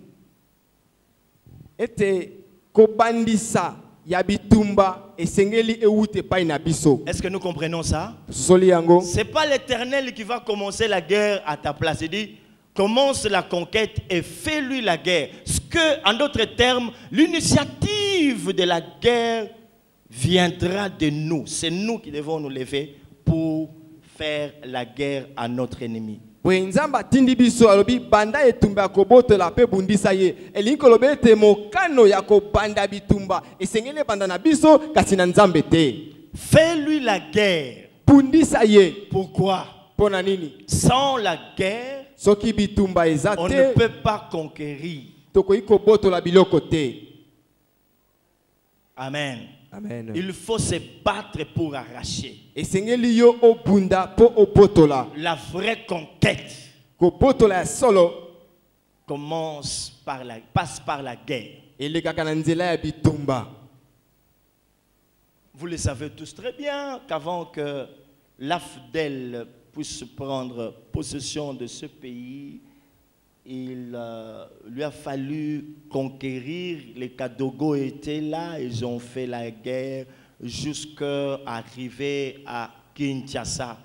Ete kobandisa. Est-ce que nous comprenons ça? C'est pas l'Éternel qui va commencer la guerre à ta place. Il dit, commence la conquête et fais-lui la guerre. Ce que, en d'autres termes, l'initiative de la guerre viendra de nous. C'est nous qui devons nous lever pour faire la guerre à notre ennemi. Wenzamba tindi biso alobi banda etumba kobotola pe bundisa ye elinko lobete mokano ya kobanda bitumba esengele banda na biso kasi na nzambe te. Fais-lui la guerre. Bundisa ye. Pourquoi? Pona nini? Sans la guerre, soki bitumba ezate, on ne peut pas conquérir. Tokoyi kobotola biloko te. Amen. Amen. Il faut se battre pour arracher. La vraie conquête passe par la guerre. Vous le savez tous très bien qu'avant que l'AFDEL puisse prendre possession de ce pays, il lui a fallu conquérir. Les Kadogo étaient là, ils ont fait la guerre jusqu'à arriver à Kinshasa.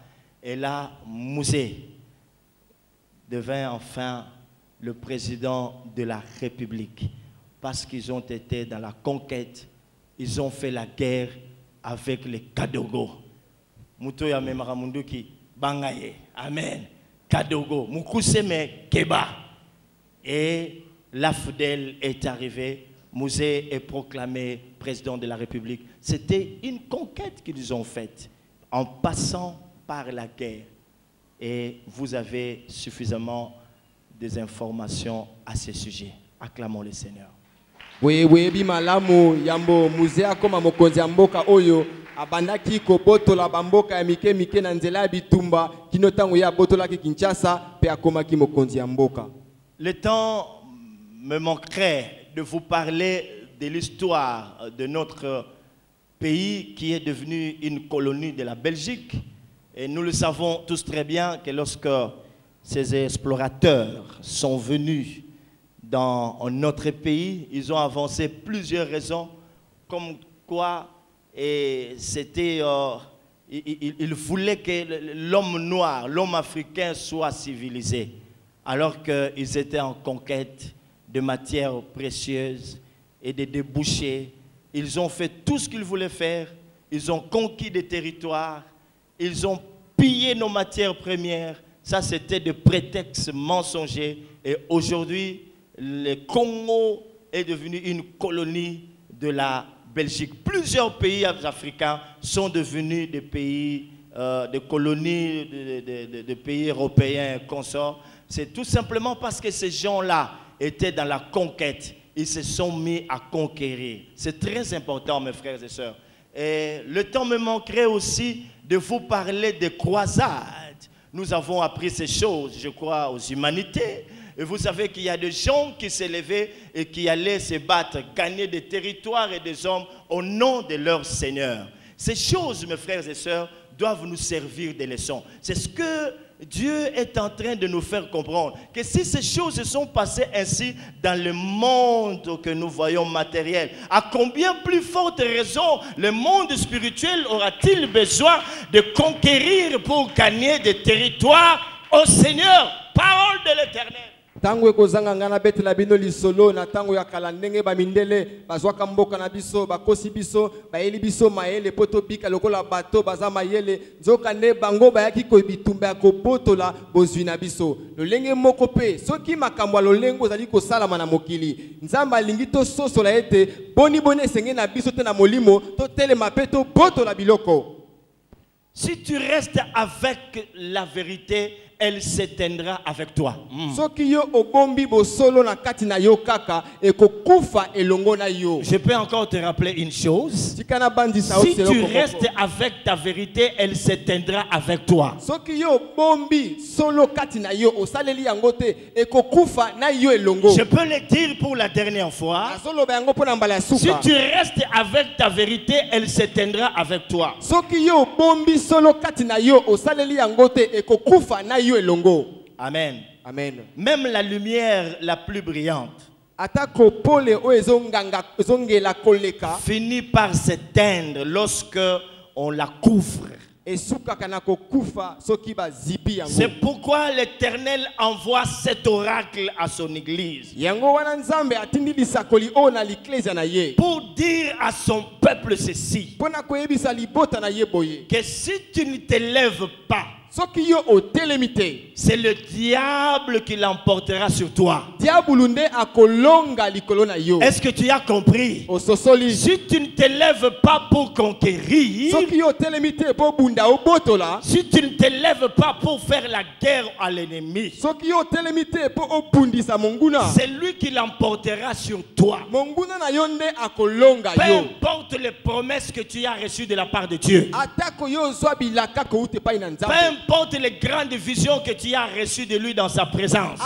Et là, Mouzé devint enfin le président de la République. Parce qu'ils ont été dans la conquête, ils ont fait la guerre avec les Kadogo. Mutoya Memaramunduki, Bangaye, Amen. Kadogo, Mukuseme Keba. Et l'AFDEL est arrivé, Mouzé est proclamé président de la République. C'était une conquête qu'ils ont faite en passant par la guerre. Et vous avez suffisamment des informations à ce sujet. Acclamons le Seigneur. Oui, oui, bimalamu yambo Mouzé akoma mokonzi mboka oyo abandaki ko botola bamboka ya mike mike na nzela bitumba kinotango ya botola ki Kinshasa pe akoma ki mokonzi mboka. Le temps me manquerait de vous parler de l'histoire de notre pays qui est devenu une colonie de la Belgique. Et nous le savons tous très bien que lorsque ces explorateurs sont venus dans notre pays, ils ont avancé plusieurs raisons comme quoi et c'était, il voulait que l'homme noir, l'homme africain soit civilisé, alors qu'ils étaient en conquête de matières précieuses et de débouchés. Ils ont fait tout ce qu'ils voulaient faire, ils ont conquis des territoires, ils ont pillé nos matières premières. Ça, c'était des prétextes mensongers. Et aujourd'hui, le Congo est devenu une colonie de la Belgique. Plusieurs pays africains sont devenus des pays, des colonies de pays européens consorts. C'est tout simplement parce que ces gens-là étaient dans la conquête. Ils se sont mis à conquérir. C'est très important, mes frères et sœurs. Et le temps me manquerait aussi de vous parler des croisades. Nous avons appris ces choses, je crois, aux humanités. Et vous savez qu'il y a des gens qui s'élevaient et qui allaient se battre, gagner des territoires et des hommes au nom de leur Seigneur. Ces choses, mes frères et sœurs, doivent nous servir de leçons. C'est ce que Dieu est en train de nous faire comprendre. Que si ces choses se sont passées ainsi dans le monde que nous voyons matériel, à combien plus forte raison le monde spirituel aura-t-il besoin de conquérir pour gagner des territoires au Seigneur? Parole de l'Éternel. Tango ekozanga ngana betela bino lisolo na tango ya kala ndenge bamindele bazwaka mboka na biso bakosi biso bayeli biso mayele poto bika lokola bato baza mayele nzoka nde bango bayaki ko bitumba ya kobotola bozwi na biso lolenge moko pe soki makambo ya lolengo ozali kosalama na mokili nzambe alingi tososola ete boni esenge na biso te na molimo totelema pe tobotola biloko. Si tu restes avec la vérité, elle s'éteindra avec toi. Je peux encore te rappeler une chose. Si tu restes avec ta vérité, elle s'éteindra avec toi. Je peux le dire pour la dernière fois. Si tu restes avec ta vérité, elle s'éteindra avec toi. Amen. Amen. Même la lumière la plus brillante finit par s'éteindre lorsque on la couvre. C'est pourquoi l'Éternel envoie cet oracle à son église pour dire à son peuple ceci, que si tu ne te lèves pas, c'est le diable qui l'emportera sur toi. Est-ce que tu as compris? Si tu ne te lèves pas pour conquérir, si tu ne te lèves pas pour faire la guerre à l'ennemi, c'est lui qui l'emportera sur toi. Peu importe les promesses que tu as reçues de la part de Dieu, peu importe les grandes visions que tu as reçues de lui dans sa présence,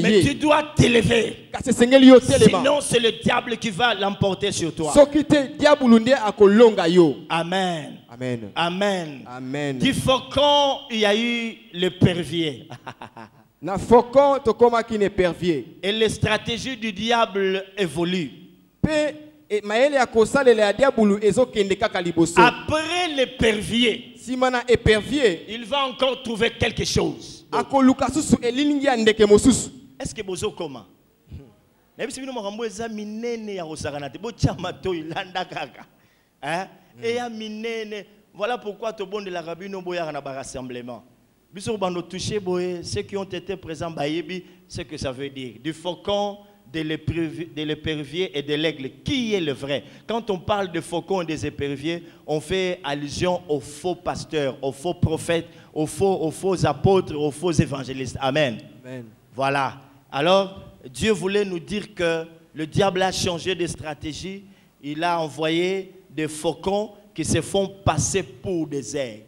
mais tu dois t'élever. Sinon c'est le diable qui va l'emporter sur toi. Amen. Amen. Amen. Amen. Du faucon, il y a eu l'épervier. Et les stratégies du diable évoluent. Après l'épervier, il va encore trouver quelque chose. Est-ce que bozo comment? Voilà pourquoi tout le monde de l'Arabie n'a pas de rassemblement. Ceux qui ont été présents, ce que ça veut dire. Du faucon, de l'épervier et de l'aigle. Qui est le vrai? Quand on parle de faucon et des éperviers, on fait allusion aux faux pasteurs, aux faux prophètes, aux faux apôtres, aux faux évangélistes. Amen. Amen. Voilà. Alors, Dieu voulait nous dire que le diable a changé de stratégie. Il a envoyé des faucons qui se font passer pour des aigles.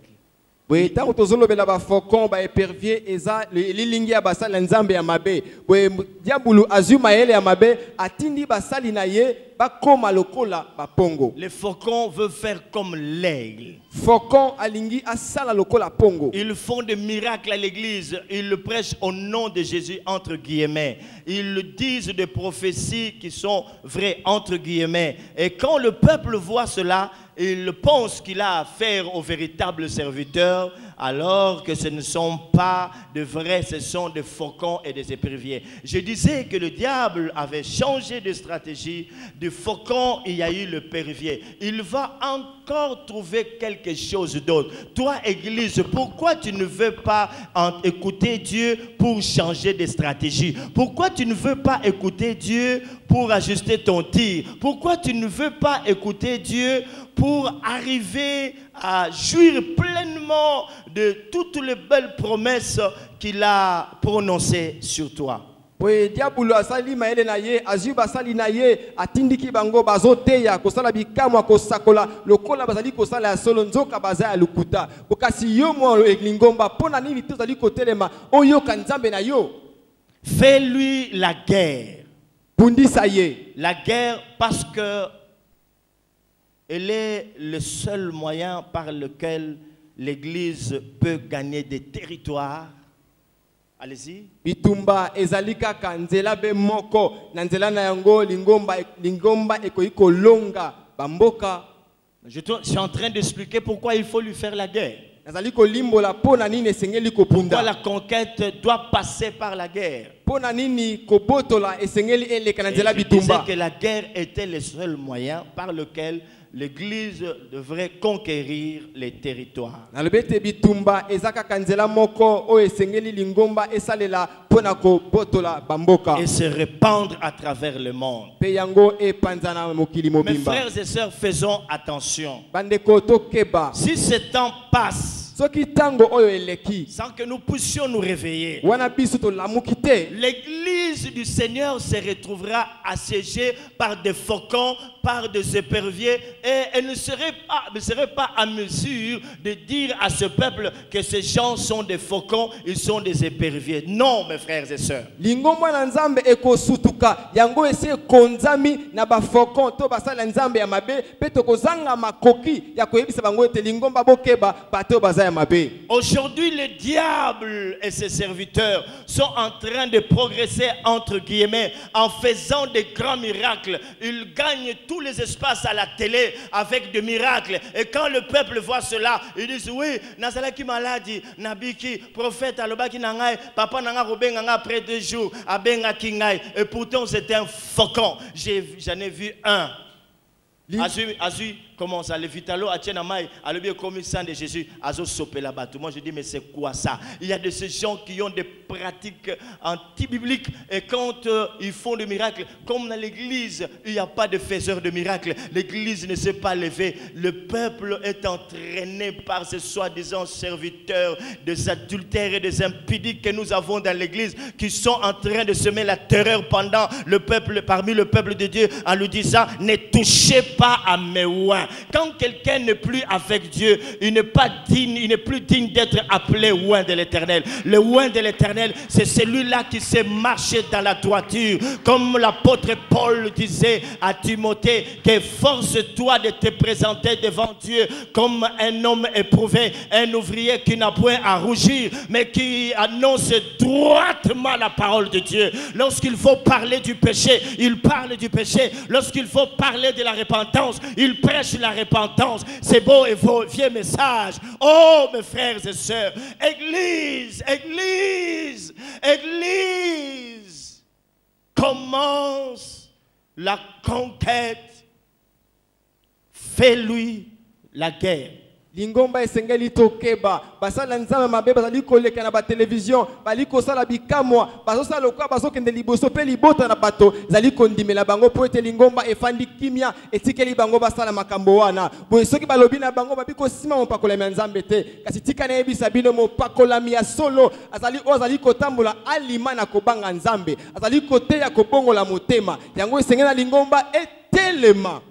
Oui, tant que tozolobela faucon ba épervier eza lilingi ya basali nzambe ya mabe. Oui, diabulu azuma ele ya mabe atindi basali na ye bakoma lokola bapongo. Le faucon veut faire comme l'aigle. Faucon alingi asala lokola pongo. Ils font des miracles à l'église. Ils le prêchent au nom de Jésus, entre guillemets. Ils disent des prophéties qui sont vraies, entre guillemets. Et quand le peuple voit cela, il pense qu'il a affaire aux véritables serviteurs, alors que ce ne sont pas de vrais, ce sont des faucons et des éperviers. Je disais que le diable avait changé de stratégie. Du faucon, il y a eu le pervier. Il va encore trouver quelque chose d'autre. Toi, Église, pourquoi tu ne veux pas écouter Dieu pour changer de stratégie? Pourquoi tu ne veux pas écouter Dieu pour ajuster ton tir? Pourquoi tu ne veux pas écouter Dieu pour arriver à jouir pleinement de toutes les belles promesses qu'il a prononcées sur toi? Oui, diabolo asali maele na ye, azuba sali na ye, atindiki bango bazoteya kosala bikamwa kosakola lokola bazali kosala ya solo nzoka baza ya lukuta. Bokasi yo mo eklingomba pona nini tozali kotelema oyo kanzambe na yo. Fais-lui la guerre. Bundisa ye. La guerre parce que elle est le seul moyen par lequel l'Église peut gagner des territoires. Allez-y. Bitumba ezalika kanzela be moko nanzela na yango lingomba ekoiko longa bamboka. Je suis en train d'expliquer pourquoi il faut lui faire la guerre. Pourquoi la conquête doit passer par la guerre. Je disais que la guerre était le seul moyen par lequel l'Église devrait conquérir les territoires. Et se répandre à travers le monde. Mes frères et sœurs, faisons attention. Si ce temps passe sans que nous puissions nous réveiller, l'Église du Seigneur se retrouvera assiégée par des faucons, par des éperviers, et elle ne serait pas à mesure de dire à ce peuple que ces gens sont des faucons, ils sont des éperviers. Non, mes frères et sœurs. Aujourd'hui, le diable et ses serviteurs sont en train de progresser entre guillemets en faisant des grands miracles. Ils gagnent tous les espaces à la télé avec des miracles. Et quand le peuple voit cela, ils disent oui, Nazalaki maladie, Nabiki, prophète Alobaki Nangai, Papa Nanga Robenganga après 2 jours, Abenga Kingai. Et pourtant c'était un faucon. J'en ai vu un. Azui commence à le vitalo à Tchenamai, à le bien comme sang de Jésus, à soper là-bas. Moi je dis mais c'est quoi ça? Il y a de ces gens qui ont des pratiques anti-bibliques et quand ils font des miracles, comme dans l'église, il n'y a pas de faiseurs de miracles. L'église ne s'est pas levée. Le peuple est entraîné par ces soi-disant serviteurs, des adultères et des impudiques que nous avons dans l'église qui sont en train de semer la terreur pendant le peuple, parmi le peuple de Dieu en lui disant ne touchez pas à mes oins. Quand quelqu'un n'est plus avec Dieu, il n'est pas digne, il n'est plus digne d'être appelé oint de l'Éternel. Le oint de l'Éternel, c'est celui-là qui sait marcher dans la droiture. Comme l'apôtre Paul disait à Timothée, qu'efforce-toi de te présenter devant Dieu comme un homme éprouvé, un ouvrier qui n'a point à rougir, mais qui annonce droitement la parole de Dieu. Lorsqu'il faut parler du péché, il parle du péché. Lorsqu'il faut parler de la repentance, il prêche la repentance. C'est beau et vieux message. Oh mes frères et sœurs, Église, Église, Église, commence la conquête. Fais-lui la guerre. Lingomba esengeli tokeba basala nzambe mabe bazali koleka na ba télévision bali kosala bikamwa bazosala lokwa bazokende liboso pe libota na bato zali kondimela bango po ete lingomba efandi kimia etikeli bango basala makambo wana boye soki balobi na bango babi kosima mopakola ya nzambe te kasi tika na yebisa bino mopakola ya solo azali kotambola alima na kobanga nzambe azali koteya kobongola motema yango esengela lingomba etelema.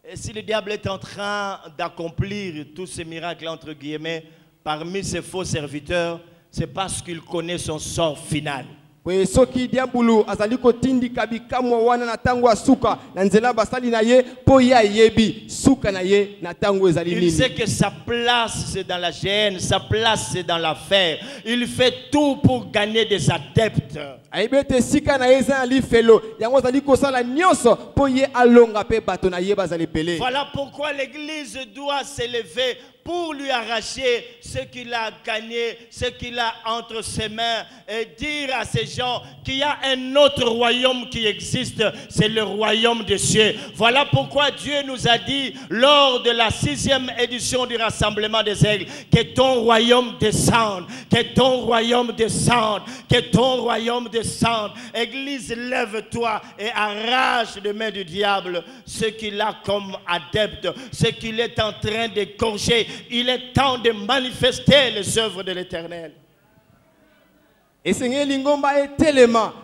Et si le diable est en train d'accomplir tous ces miracles, entre guillemets, parmi ses faux serviteurs, c'est parce qu'il connaît son sort final. Boye soki diabulu azali kotindika bikamwa wana na tango asuka na nzela basali na ye po ya yebi suka na ye na tango ezali nini. Il sait que sa place c'est dans la gêne, sa place c'est dans l'affaire. Il fait tout pour gagner des adeptes. Aibete sika na ye za ali felo yango azali kosala nyonso po ye alonga pe bato na ye bazali pele. Voilà pourquoi l'église doit s'élever pour lui arracher ce qu'il a gagné, ce qu'il a entre ses mains, et dire à ces gens qu'il y a un autre royaume qui existe, c'est le royaume des cieux. Voilà pourquoi Dieu nous a dit lors de la 6e édition du Rassemblement des Aigles, que ton royaume descende, que ton royaume descende, que ton royaume descende. Église, lève-toi et arrache des mains du diable ce qu'il a comme adepte, ce qu'il est en train d'égorger. Il est temps de manifester les œuvres de l'Éternel. Et Seigneur lingomba etelema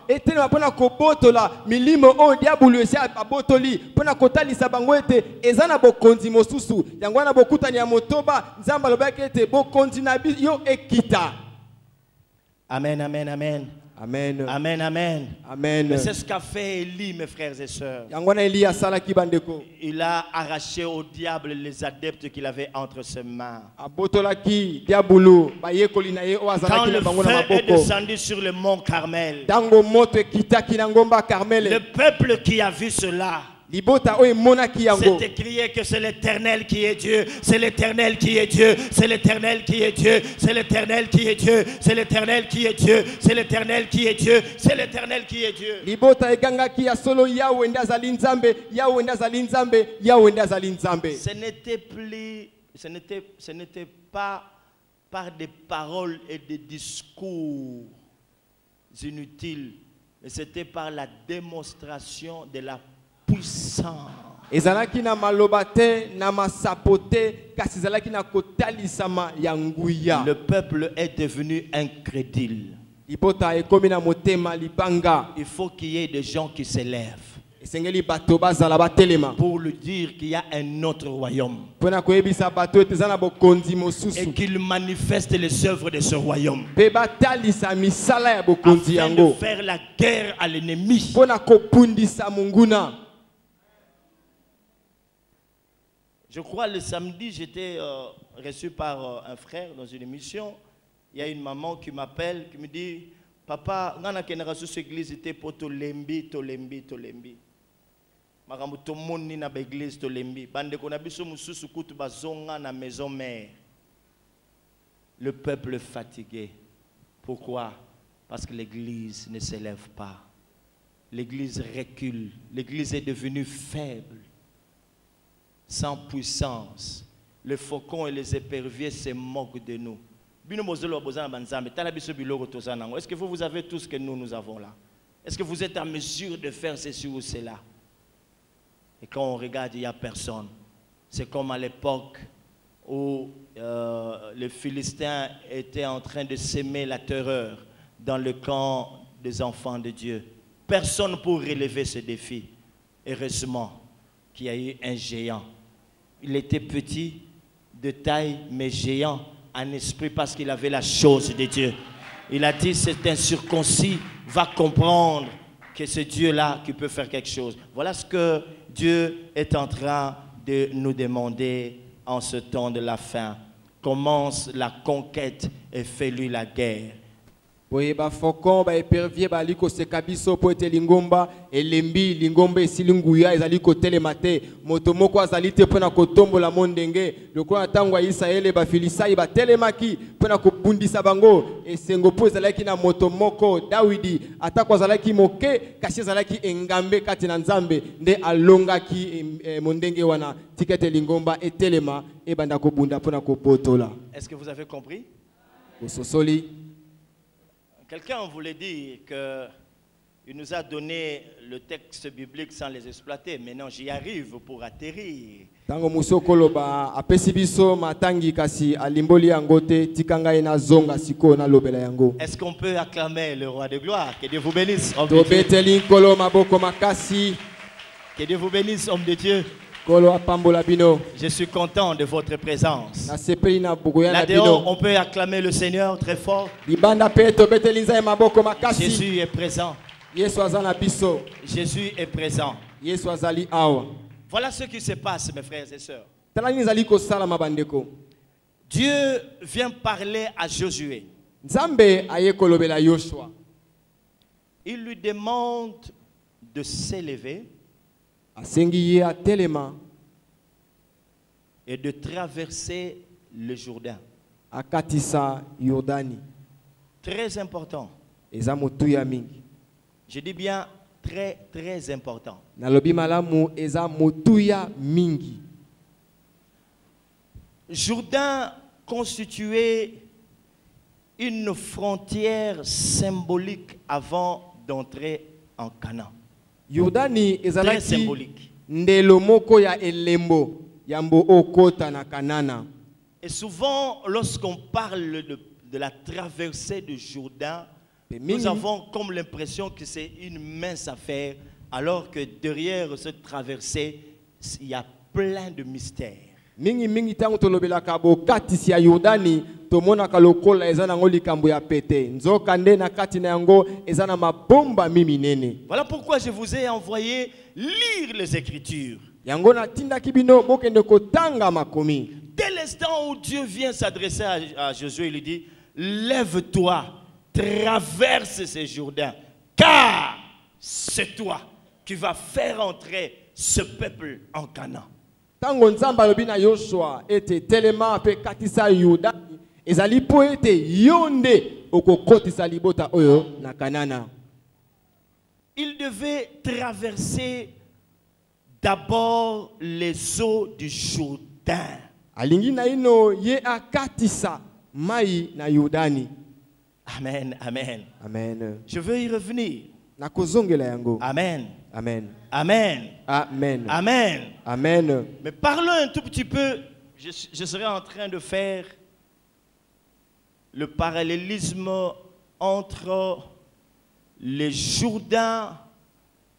pona ko botola milimo o diabulu esi abotoli pona kotalisa bango ete ezana bokonzi mosusu yango na bokutani ya motoba nzamba lobaki ete bokonzi na yo ekita. Amen, amen, amen. Amen. Amen, amen. Amen. C'est ce qu'a fait Élie, mes frères et sœurs. Il a arraché au diable les adeptes qu'il avait entre ses mains. Quand le feu est descendu sur le mont Carmel, le peuple qui a vu cela s'est crié que c'est l'Éternel qui est Dieu, c'est l'Éternel qui est Dieu, c'est l'Éternel qui est Dieu, c'est l'Éternel qui est Dieu, c'est l'Éternel qui est Dieu, c'est l'Éternel qui est Dieu, c'est l'Éternel qui est Dieu. Ce n'était pas par des paroles et des discours inutiles, mais c'était par la démonstration de la puissant. Le peuple est devenu incrédule. Il faut qu'il y ait des gens qui s'élèvent pour lui dire qu'il y a un autre royaume et qu'il manifeste les œuvres de ce royaume afin de faire la guerre à l'ennemi. Je crois le samedi, j'étais reçu par un frère dans une émission. Il y a une maman qui m'appelle, qui me dit, papa, on a une église était pour tolembi. Makambo to moni na ba église tolembi. Bande ko na biso mususu kutu bazonga na maison mère. Le peuple est fatigué. Pourquoi? Parce que l'église ne s'élève pas. L'église recule. L'église est devenue faible, sans puissance. Les faucons et les éperviers se moquent de nous. Est-ce que vous avez tout ce que nous avons là? Est-ce que vous êtes en mesure de faire ceci ou cela? Et quand on regarde, il n'y a personne. C'est comme à l'époque où les Philistins étaient en train de s'aimer la terreur dans le camp des enfants de Dieu. Personne pour relever ce défi. Heureusement qu'il y a eu un géant. Il était petit de taille, mais géant en esprit parce qu'il avait la chose de Dieu. Il a dit, c'est un circoncis, va comprendre que c'est Dieu-là qui peut faire quelque chose. Voilà ce que Dieu est en train de nous demander en ce temps de la fin. Commence la conquête et fais-lui la guerre. Boyeba fokon ba épervier ba liko sekabiso po ete lingomba elembi lingomba esilinguya ezali ko telemate moto moko azali te pona ko tombola mondenge lokola tangwa Israele ba filisai ba telemaki pona ko bundisa bango esengo po ezalaki na moto moko Dawidi atako azalaki moke kasi azalaki engambe kati na Nzambe nde alongaki mondenge wana tikete lingomba etelema e banda ko bunda pona ko potola. Est-ce que vous avez compris? Ososoli. Quelqu'un voulait dire qu'il nous a donné le texte biblique sans les exploiter. Maintenant, j'y arrive pour atterrir. Est-ce qu'on peut acclamer le roi de gloire? Que Dieu vous bénisse, homme de Dieu. Que Dieu vous bénisse, homme de Dieu. Je suis content de votre présence. Na sepeli na bugoya na Là-dehors, bino. on peut acclamer le Seigneur très fort. Libanda pe tobeteli nzambe maboko makasi. Jésus est présent. Yesu aza na biso. Jésus est présent. Yesu azali awa. Voilà ce qui se passe, mes frères et sœurs. Tala nini ezali kosala mabandeko. Dieu vient parler à Josué. Nzambe aye kolobela Yoshua. Il lui demande de s'élever Asengi ye atelema et de traverser le Jourdain. akatisa Yordani. Très important. Eza motuya mingi. Je dis bien très, très important. Nalobi malamu eza motuya mingi. Jourdain constituait une frontière symbolique avant d'entrer en Canaan. Yordani Très ezalaki symbolique. ndelo moko ya elembo yambo okota na Kanana. Et souvent, lorsqu'on parle de la traversée du Jourdain, nous avons comme l'impression que c'est une mince affaire, alors que derrière cette traversée, il y a plein de mystères. Mingi tango tolobelaka bokatisi ya Yordani tomonaka lokola eza nango likambo ya pete. Nzoka nde na kati na yango eza na mabomba minene. Voilà pourquoi je vous ai envoyé lire les Écritures. Yango na tindaki bino bokende kotanga makomi. Dès l'instant où Dieu vient s'adresser à Josué, il lui dit, lève-toi, traverse ce Jourdain, car c'est toi qui vas faire entrer ce peuple en Canaan. Tango nzamba lobi na Yoshua ete telema pe katisa Yordani ezali po ete yonde okokotisa libota oyo na Kanana. Il devait traverser d'abord les eaux du Jourdain. Alingi na ino ye akatisa mai na Yordani. Amen, amen. Amen. Je veux y revenir. Na kozongela yango. Amen. Amen. Amen. Amen. Amen. Amen. Mais parlons un tout petit peu, je serai en train de faire le parallélisme entre le Jourdain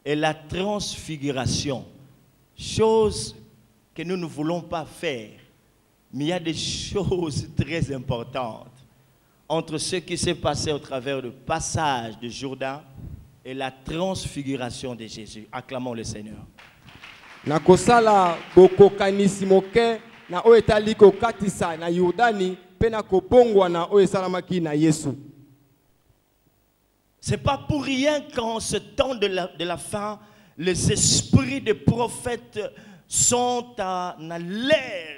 et la transfiguration. Chose que nous ne voulons pas faire. Mais il y a des choses très importantes entre ce qui s'est passé au travers du passage du Jourdain et la transfiguration de Jésus. Acclamons le Seigneur. Na kosala bokokanisi moke na oyo etali kokatisa na Yordani pe na kobongwa na oyo esalamaki na Yesu. C'est pas pour rien qu'en ce temps de la fin, les esprits des prophètes sont en alerte.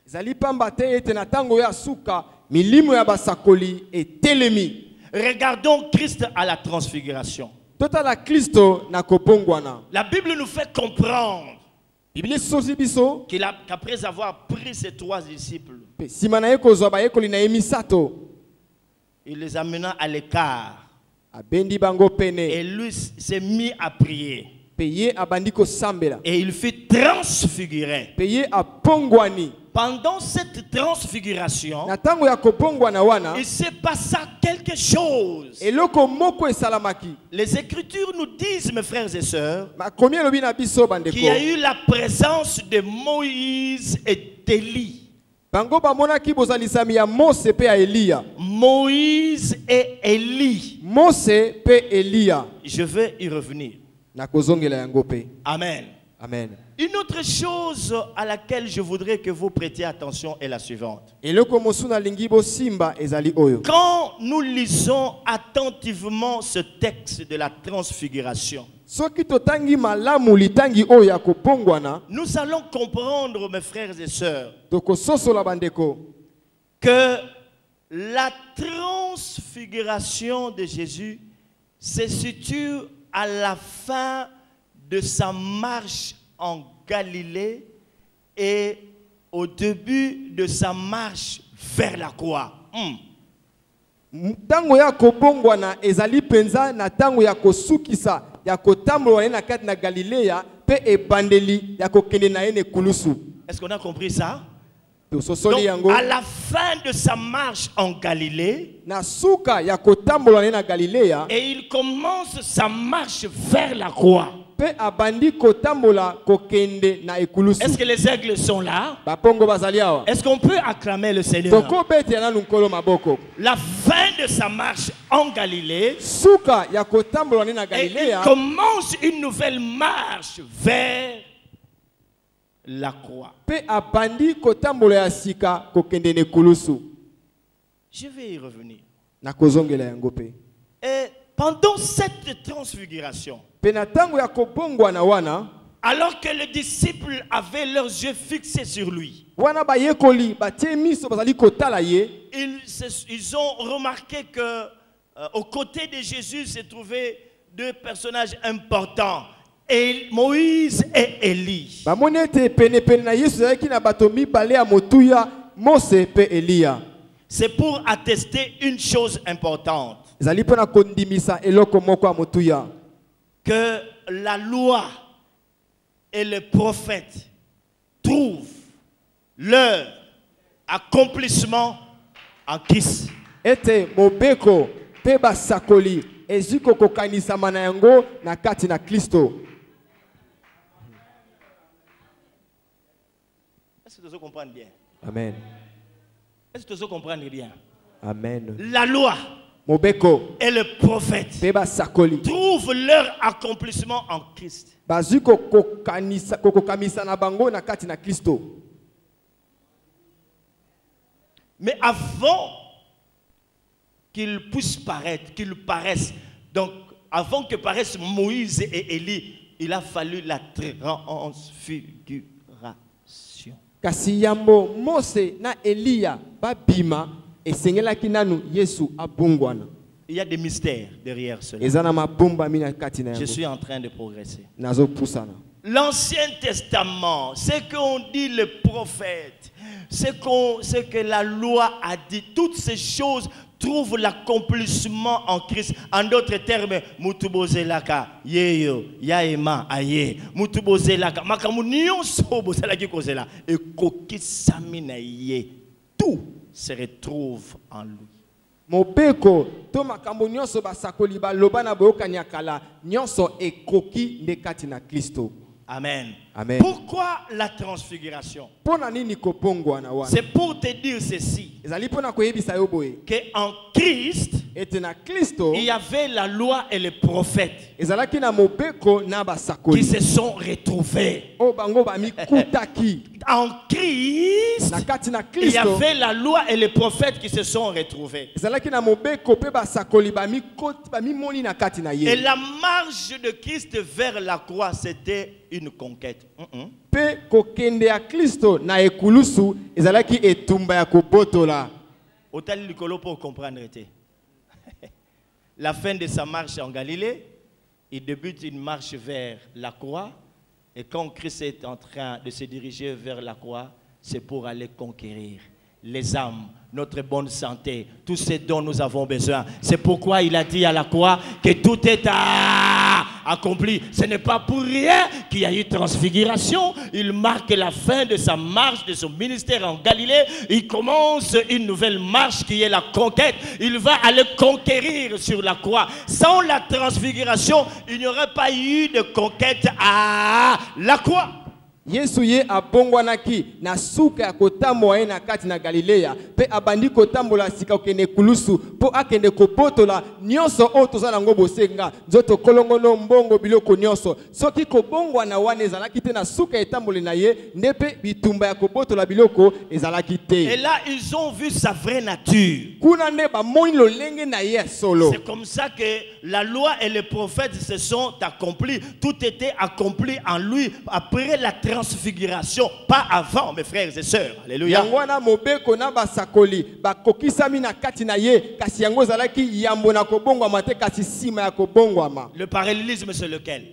Zali pamba te ete na tango ya suka milimo ya basakoli etelemi. Regardons Christ à la transfiguration. Totala Kristo na kobongwana. La Bible nous fait comprendre Biblia sosi biso qu'après avoir pris ses 3 disciples, pe simana ye kozwa bayekoli na ye misato il les amena à l'écart. abendi bango pene Et lui s'est mis à prier. pe ye abandi kosambela Et il fut transfiguré. pe ye apongwani. Pendant cette transfiguration, Na tango ya kobongwana wana il s'est passé quelque chose. eloko moko esalamaki. Les Écritures nous disent, mes frères et sœurs, Makomi elobi na biso bandeko. qu'il y a eu la présence de Moïse et d'Élie. Bango bamonaki bozalisami ya Mose pe ya Elia. Moïse et Élie. Mose pe Elia. Je vais y revenir. Na kozongela yango pe. Amen. Amen. Une autre chose à laquelle je voudrais que vous prêtiez attention est la suivante. Eloko mosuna lingi bo simba ezali oyo. Quand nous lisons attentivement ce texte de la transfiguration, Soki totangi malamu litangi oyo ya kopongwana, nous allons comprendre, mes frères et sœurs, tokososola bandeko, que la transfiguration de Jésus se situe à la fin de sa marche en Galilée et au début de sa marche vers la croix. Tango ya kobongwana ezali penza na tango ya kosukisa ya kotambola na kati na Galilea pe ebandeli ya kokende na ene kulusu. Est-ce qu'on a compris ça? Donc, yango à la fin de sa marche en Galilée, na suka ya kotambola na Galilea et il commence sa marche vers la croix. pe abandi kotambola kokende na ekulusu. Est-ce que les aigles sont là? Bapongo bazali awa. Est-ce qu'on peut acclamer le Seigneur? Toko beti na nkolo maboko. La fin de sa marche en Galilée, Suka ya kotambola ni na et il Galilea. commence une nouvelle marche vers la croix. Pe abandi kotambola ya sika kokende na ekulusu. Je vais y revenir. Na kozongela yango pe. Et pendant cette transfiguration, Pe na tango ya kobongwa na wana, alors que les disciples avaient leurs yeux fixés sur lui, wana bayekoli batie miso bazali kotala ye. ils ont remarqué que aux côtés de Jésus se trouvaient deux personnages importants, Moïse et Élie. Bamoni ete pene pene na Yesu zalaki na bato mibale ya motuya, Mose pe Elia. C'est pour attester une chose importante, Ezali pona kondimisa eloko moko ya motuya. que la loi et les prophètes trouvent leur accomplissement en Christ. Ete mobeko pe basakoli eziko kokanisa mana yango na kati na Kristo. Est-ce que tu comprends bien? Amen. Est-ce que tu comprends bien? Amen. La loi Mobeko et les prophètes pe basakoli trouvent leur accomplissement en Christ. baziko kokamisa na bango na kati na Kristo. Mais avant qu'ils puissent paraître, qu'ils paraissent, donc avant que paraissent Moïse et Élie, il a fallu la transfiguration. Kasi yambo Mose na Elia babima esengelaki nanu Yesu abungwana. Il y a des mystères derrière cela. Ezana mabumba mina kati na Je yango. suis en train de progresser. Nazo pusana. L'Ancien Testament, ce qu'on dit les prophètes, ce que la loi a dit, toutes ces choses trouvent l'accomplissement en Christ. En d'autres termes, mutubozelaka yeyo yaema aye mutubozelaka makamu nyonso bozelaki kozela et kokisami na ye, tout se retrouve en lui. Mobeko to makambo nyonso basakoli baloba na boyokani ya kala nyonso ekoki nde kati na Kristo. Amen. Amen. Pourquoi la transfiguration? Pona nini kopongwa na wana? C'est pour te dire ceci, Ezali pona koyebisa yo boye. qu'en Christ, Ete na Kristo il y avait la loi et les prophètes ezalaki na mobeko na qui basakoli. se sont retrouvés. O bango bamikutaki. En Christ, Na kati na il y Kristo avait la loi et les prophètes qui se sont retrouvés. ezalaki na mobeko pe basakoli bamimoni na kati na Et ye. la marche de Christ vers la croix, c'était une conquête. Pe kokende ya Kristo na ekulusu ezalaki etumba ya kobotola. Autant Nicolo pour comprendre. La fin de sa marche en Galilée, il débute une marche vers la croix. Et quand Christ est en train de se diriger vers la croix, c'est pour aller conquérir les âmes, notre bonne santé, tout ce dont nous avons besoin. C'est pourquoi il a dit à la croix que tout est accompli. Ce n'est pas pour rien qu'il y a eu transfiguration. Il marque la fin de sa marche, de son ministère en Galilée. Il commence une nouvelle marche qui est la conquête. Il va aller conquérir sur la croix. Sans la transfiguration, il n'y aurait pas eu de conquête à la croix. Yesu ye abongwanaki na suka ya kotambola ye na kati na Galilea pe abandi kotambola sika okende kulusu po akende kobotola nyonso oyo toza nango bosenga nzoto kolongono mbongo biloko nyonso soki kobongwana wana ezalaki te na suka etamboli na ye nde pe bitumba ya kobotola biloko ezalaki te. Et là, ils ont vu sa vraie nature. Kuna nde bamoni lolenge na ye ya solo. C'est comme ça que la loi et les prophètes se sont accomplis. Tout était accompli en lui après la transfiguration, pas avant, mes frères et sœurs. Alléluia. Yango wana mobeko na basakoli bakokisami na kati na ye kasi yango ezalaki yambo na kobongwama te kasi sima ya kobongwama. Le parallélisme, c'est lequel?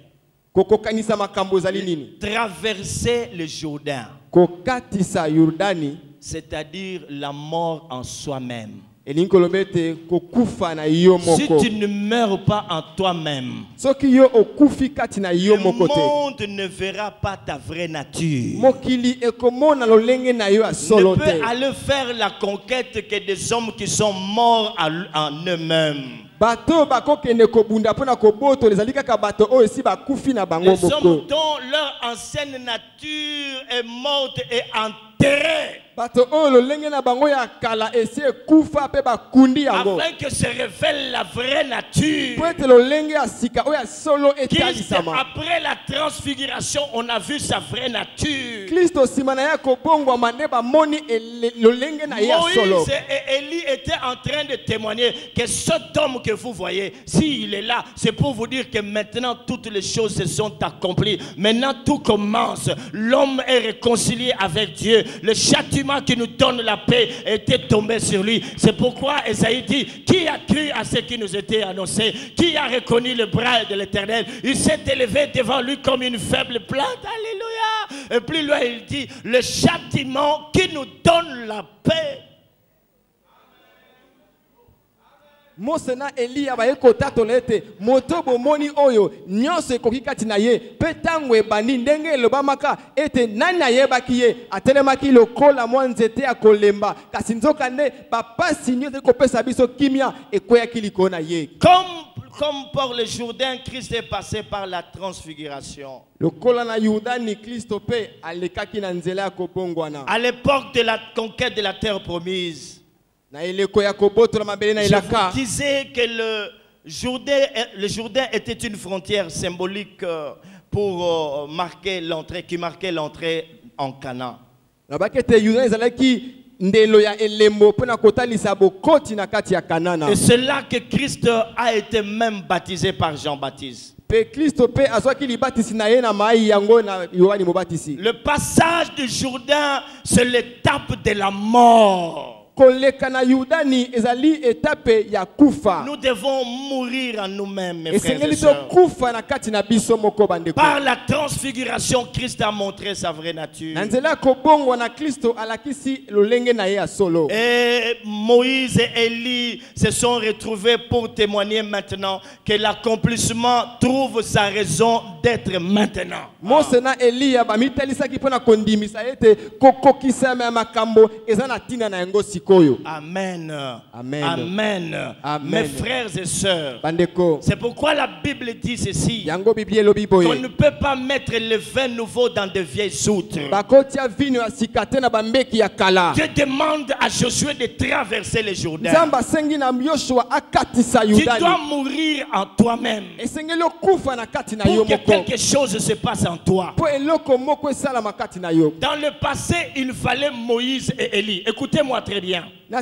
Kokokanisa makambo ezali nini? Traverser le Jourdain, Kokatisa Yordani c'est-à-dire la mort en soi-même. elingi koloba ete kokufa na yo Si moko. tu ne meurs pas en toi-même, Soki yo okufi kati na yo le moko te, monde ne verra pas ta vraie nature. mokili ekomona lolenge na yo ya Ne solo peut te. aller faire la conquête que des hommes qui sont morts en eux-mêmes. bato bakokende kobunda pona koboto les alika ka bato o esi bakufi na bango Les boko. hommes dont leur ancienne nature est morte et enterrée. Bato o lolenge na bango ya kala esi kufa pe bakundi yango. Afin que se révèle la vraie nature. Po ete lolenge ya sika o ya solo Christ, etalisama. après la transfiguration, on a vu sa vraie nature. Kristo simana ya kobongwa mane ba moni lolenge na ya solo. Moïse et Élie étaient en train de témoigner que cet homme que vous voyez, s'il est là, c'est pour vous dire que maintenant toutes les choses se sont accomplies. Maintenant tout commence. L'homme est réconcilié avec Dieu. Le châtiment qui nous donne la paix était tombé sur lui. C'est pourquoi Esaïe dit, qui a cru à ce qui nous était annoncé? Qui a reconnu le bras de l'Éternel? Il s'est élevé devant lui comme une faible plante. Alléluia. Et plus loin il dit, le châtiment qui nous donne la paix. Mosena Elia ba ekota tolete moto bomoni oyo nyonso ekoki kati na ye pe tango ebandi ndenge elobamaka ete nani ayebaki ye atelemaki lokola mwa nzete ya kolemba kasi nzoka nde bapasi nyonso ekopesa biso kimia ekweyaki likolo na ye. Comme pour le Jourdain, Christ est passé par la transfiguration. Lokola na Yudani Kristo pe alekaki na nzela ya kobongwana. À l'époque de la conquête de la terre promise, je vous disais que le Jourdain était une frontière symbolique pour marquer l'entrée, qui marquait l'entrée en Canaan. Et c'est là que Christ a été même baptisé par Jean-Baptiste. Le passage du Jourdain, c'est l'étape de la mort. Nous devons mourir en nous-mêmes, mes frères et sœurs. Par la transfiguration, Christ a montré sa vraie nature. Et Moïse et Élie se sont retrouvés pour témoigner maintenant que l'accomplissement trouve sa raison d'être maintenant. Amen. Amen. Amen. Amen. Mes frères et sœurs, c'est pourquoi la Bible dit ceci, qu'on ne peut pas mettre le vin nouveau dans de vieilles outres. Dieu demande à Josué de traverser le Jourdain. Tu dois mourir en toi-même pour que quelque chose se passe en toi. Dans le passé, il fallait Moïse et Élie. Écoutez-moi très bien. Pour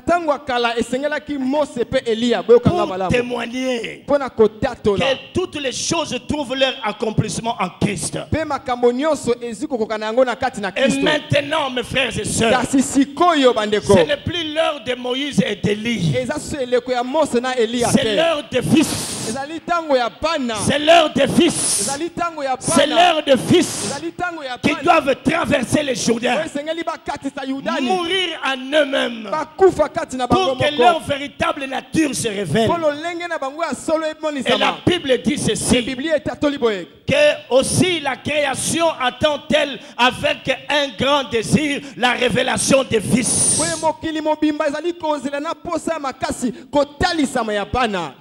témoigner que toutes les choses trouvent leur accomplissement en Christ. Et maintenant, mes frères et sœurs, ce n'est plus l'heure de Moïse et d'Élie. C'est l'heure des fils. C'est l'heure des fils. C'est l'heure des fils qui doivent traverser les Jourdains, mourir en eux-mêmes pour que leur véritable nature se révèle. Et la Bible dit ceci, que aussi la création attend-elle avec un grand désir la révélation des fils.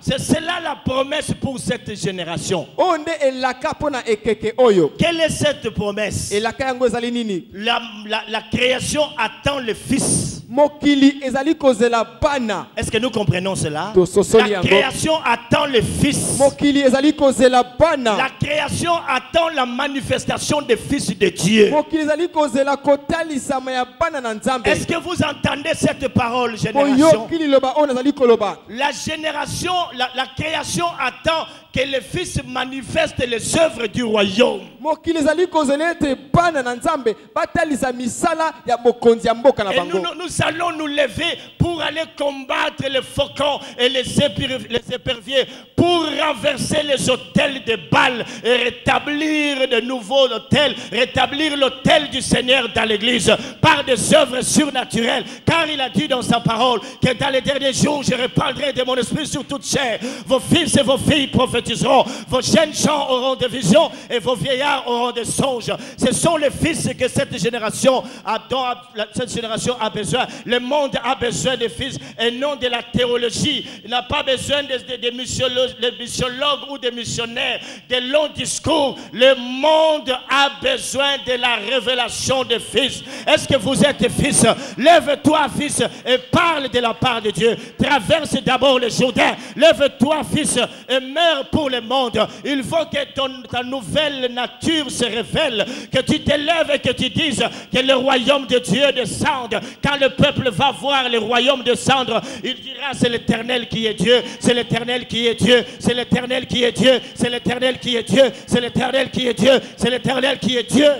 C'est cela la promesse pour cette génération. Quelle est cette promesse? La création attend le fils. Est-ce que nous comprenons cela? La création attend le fils. La création attend la manifestation des fils de Dieu. Est-ce que vous entendez cette parole, génération? La génération, la création attend que le Fils manifeste les œuvres du royaume. Et nous allons nous lever pour aller combattre les faucons et les éperviers, pour renverser les autels de Baal et rétablir de nouveaux autels, rétablir l'autel du Seigneur dans l'église par des œuvres surnaturelles. Car il a dit dans sa parole que dans les derniers jours, je répandrai de mon esprit sur toute chair. Vos fils et vos filles prophétiseront. prophétiseront, vos jeunes gens auront des visions et vos vieillards auront des songes. Ce sont les fils que cette génération a besoin. Le monde a besoin des fils et non de la théologie. Il n'a pas besoin des missiologues ou des missionnaires, des longs discours. Le monde a besoin de la révélation des fils. Est-ce que vous êtes fils? Lève-toi, fils, et parle de la part de Dieu. Traverse d'abord le Jourdain. Lève-toi, fils, et meurs pour le monde. Il faut que ta nouvelle nature se révèle, que tu te lèves et que tu dises que le royaume de Dieu descende. Quand le peuple va voir le royaume descendre, il dira: c'est l'Éternel qui est Dieu, c'est l'Éternel qui est Dieu, c'est l'Éternel qui est Dieu, c'est l'Éternel qui est Dieu, c'est l'Éternel qui est Dieu, c'est l'Éternel qui est Dieu.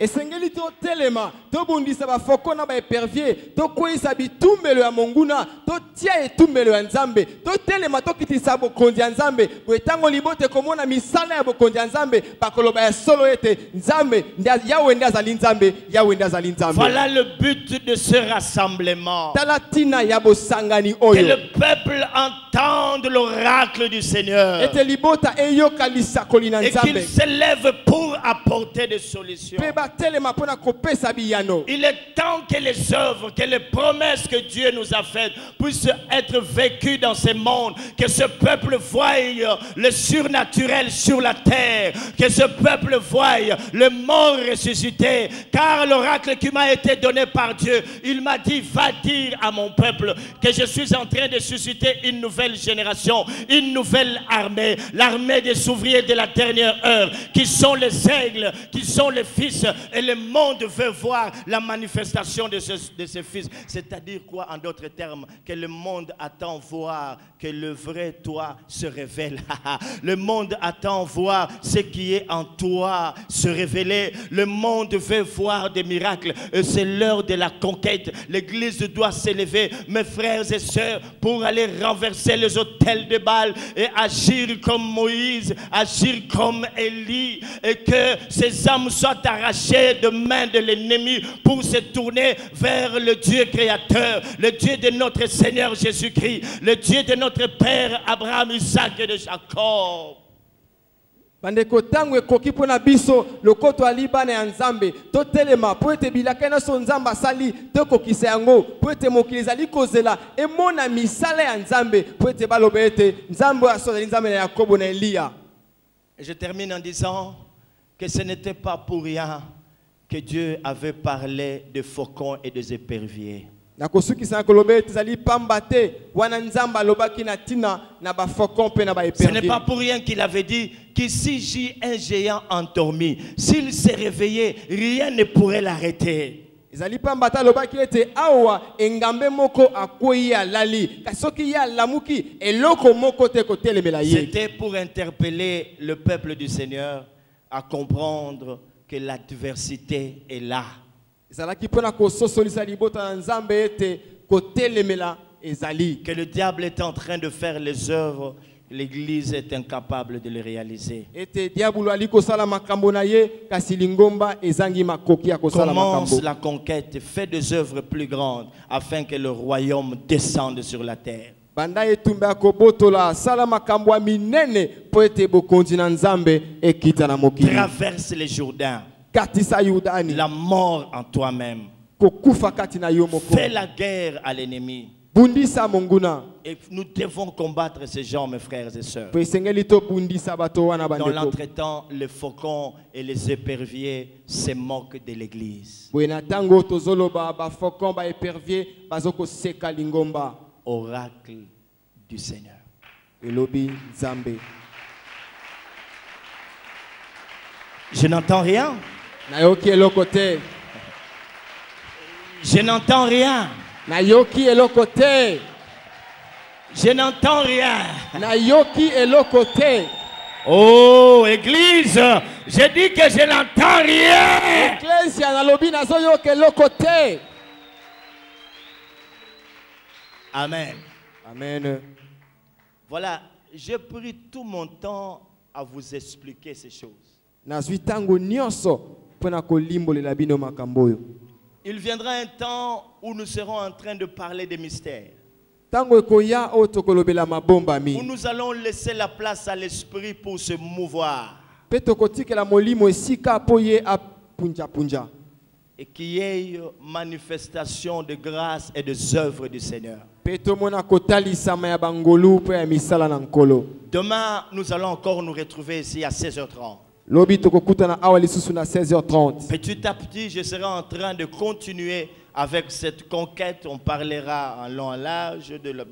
Et sengeli to telema to bundisa ba foko na ba epervier to koisa bitumbelo ya monguna to tia etumbelo ya nzambe to telema to kitisa bokonzi ya nzambe bo etango libote komona misala ya bokonzi ya nzambe bakoloba ya solo ete nzambe yawe ndi azali nzambe, yawe ndi azali nzambe. Voilà le but de ce rassemblement. Talatina ya bosangani oyo. Que le peuple entende l'oracle du Seigneur. Ete libota eyoka lisakoli na nzambe. Et qu'il se lève pour apporter des solutions. Il est temps que les œuvres, que les promesses que Dieu nous a faites puissent être vécues dans ce monde. Que ce peuple voie le surnaturel sur la terre. Que ce peuple voie le mort ressuscité. Car l'oracle qui m'a été donné par Dieu, il m'a dit: va dire à mon peuple que je suis en train de susciter une nouvelle génération, une nouvelle armée. L'armée des ouvriers de la dernière heure, qui sont les aigles, qui sont les fils. Et le monde veut voir la manifestation de ce fils. C'est-à-dire quoi, en d'autres termes? Que le monde attend voir que le vrai toi se révèle. Le monde attend voir ce qui est en toi se révéler. Le monde veut voir des miracles. Et c'est l'heure de la conquête. L'église doit s'élever, mes frères et sœurs, pour aller renverser les autels de Baal et agir comme Moïse, agir comme Élie, et que ces âmes soient arrachées de main de l'ennemi pour se tourner vers le Dieu créateur, le Dieu de notre Seigneur Jésus-Christ, le Dieu de notre Père Abraham, Isaac et de Jacob. Bandeko tangu ekoki pona biso lokoto alibana ya nzambe to telema po ete bilaka na so nzamba sali to kokisa yango po ete mokili zali kozela e mona misala ya nzambe po ete balobe ete nzambe asozali nzambe na Yakobo na Elia. Et je termine en disant que ce n'était pas pour rien que Dieu avait parlé de faucons et des éperviers. Ce n'est pas pour rien qu'il avait dit qu'ici j'ai un géant endormi. S'il s'est réveillé, rien ne pourrait l'arrêter. C'était pour interpeller le peuple du Seigneur à comprendre que l'adversité est là. Que le diable est en train de faire les œuvres, l'Église est incapable de les réaliser. Commence la conquête, fais des œuvres plus grandes afin que le royaume descende sur la terre. Traverse les Jourdains. La mort en toi-même. Fais la guerre à l'ennemi. Et nous devons combattre ces gens, mes frères et sœurs. Dans l'entretemps, les faucons et les éperviers se moquent de l'Église. Oracle du Seigneur. Je n'entends rien. Je n'entends rien. Je n'entends rien. Oh, Église, je dis que je n'entends rien. Amen. Amen. Voilà, j'ai pris tout mon temps à vous expliquer ces choses. Il viendra un temps où nous serons en train de parler des mystères. où nous allons laisser la place à l'esprit pour se mouvoir. Et qu'il y ait manifestation de grâce et des œuvres du Seigneur. Demain, nous allons encore nous retrouver ici à 16h30. Petit à petit, je serai en train de continuer avec cette conquête. On parlera en long et large de la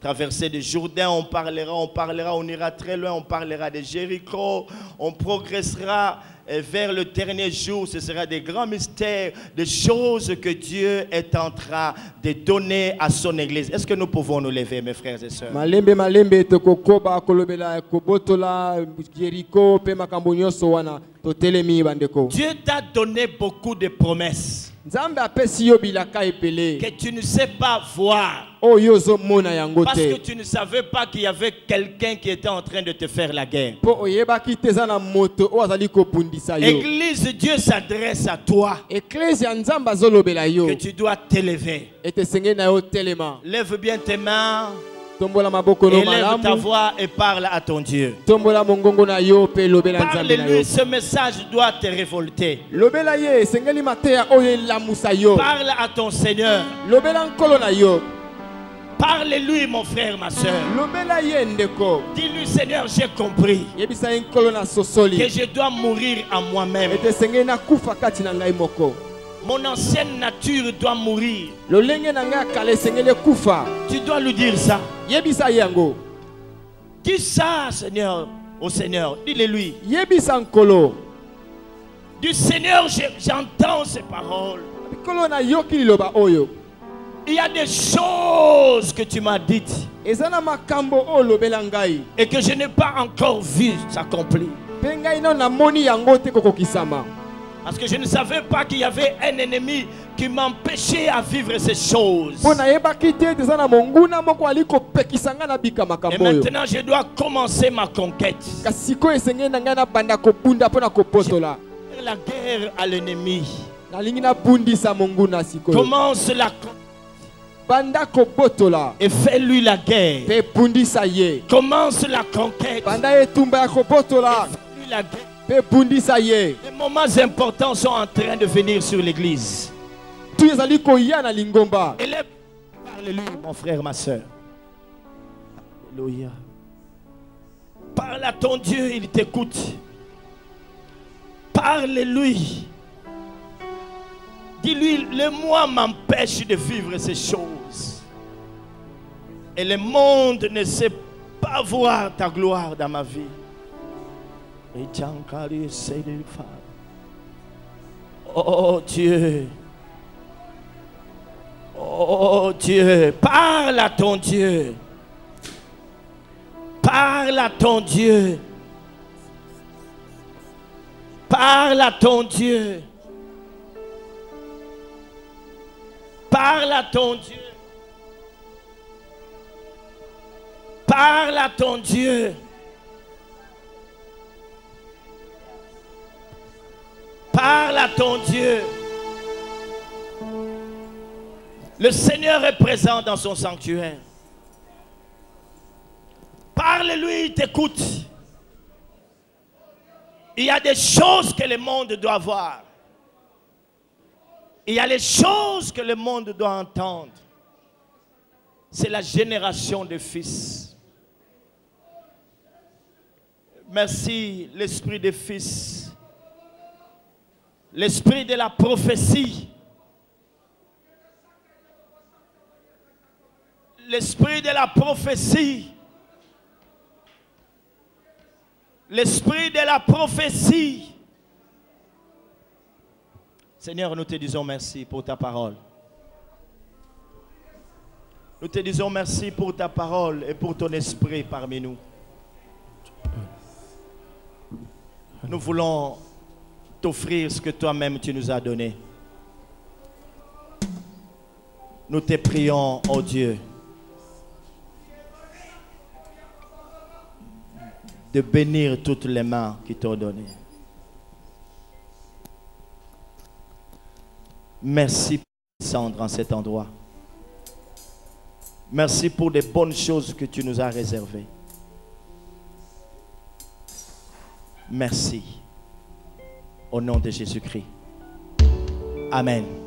traversée du Jourdain. On parlera, on ira très loin. On parlera de Jéricho. On progressera vers le dernier jour. Ce sera des grands mystères, des choses que Dieu est en train de donner à son Église. Est-ce que nous pouvons nous lever, mes frères et sœurs? Dieu t'a donné beaucoup de promesses que tu ne sais pas voir. Parce que tu ne savais pas qu'il y avait quelqu'un qui était en train de te faire la guerre. Église, Dieu s'adresse à toi. Que tu dois t'élever. Lève bien tes mains. Élève ta voix et parle à ton Dieu. Parle-lui, ce message doit te révolter. Parle à ton Seigneur. Parle-lui, mon frère, ma soeur. Dis-lui, Seigneur, j'ai compris que je dois mourir à moi-même. Mon ancienne nature doit mourir. Tu dois lui dire ça. Dis ça, Seigneur, au Seigneur. Dis-le lui. Du Seigneur, j'entends ces paroles. Il y a des choses que tu m'as dites et que je n'ai pas encore vu s'accomplir. Parce que je ne savais pas qu'il y avait un ennemi qui m'empêchait à vivre ces choses. Et maintenant, je dois commencer ma conquête. La guerre à l'ennemi. Commence la conquête. Et fais-lui la guerre. Commence la conquête. Et fais-lui la guerre. Les moments importants sont en train de venir sur l'église. Parle-lui, mon frère, ma soeur. Alléluia. Parle à ton Dieu, il t'écoute. Parle-lui. Dis-lui, le moi m'empêche de vivre ces choses. Et le monde ne sait pas voir ta gloire dans ma vie. Oh Dieu. Oh Dieu. Parle à ton Dieu. Parle à ton Dieu. Parle à ton Dieu. Parle à ton Dieu. Parle à ton Dieu. Parle à ton Dieu. Le Seigneur est présent dans son sanctuaire. Parle-lui, il t'écoute. Il y a des choses que le monde doit voir. Il y a les choses que le monde doit entendre. C'est la génération des fils. Merci, l'esprit des fils. L'esprit de la prophétie. L'esprit de la prophétie. L'esprit de la prophétie. Seigneur, nous te disons merci pour ta parole. Nous te disons merci pour ta parole et pour ton esprit parmi nous. Nous voulons t'offrir ce que toi-même tu nous as donné. Nous te prions, oh Dieu, de bénir toutes les mains qui t'ont donné. Merci pour descendre en cet endroit. Merci pour les bonnes choses que tu nous as réservées. Merci. Au nom de Jésus-Christ. Amen.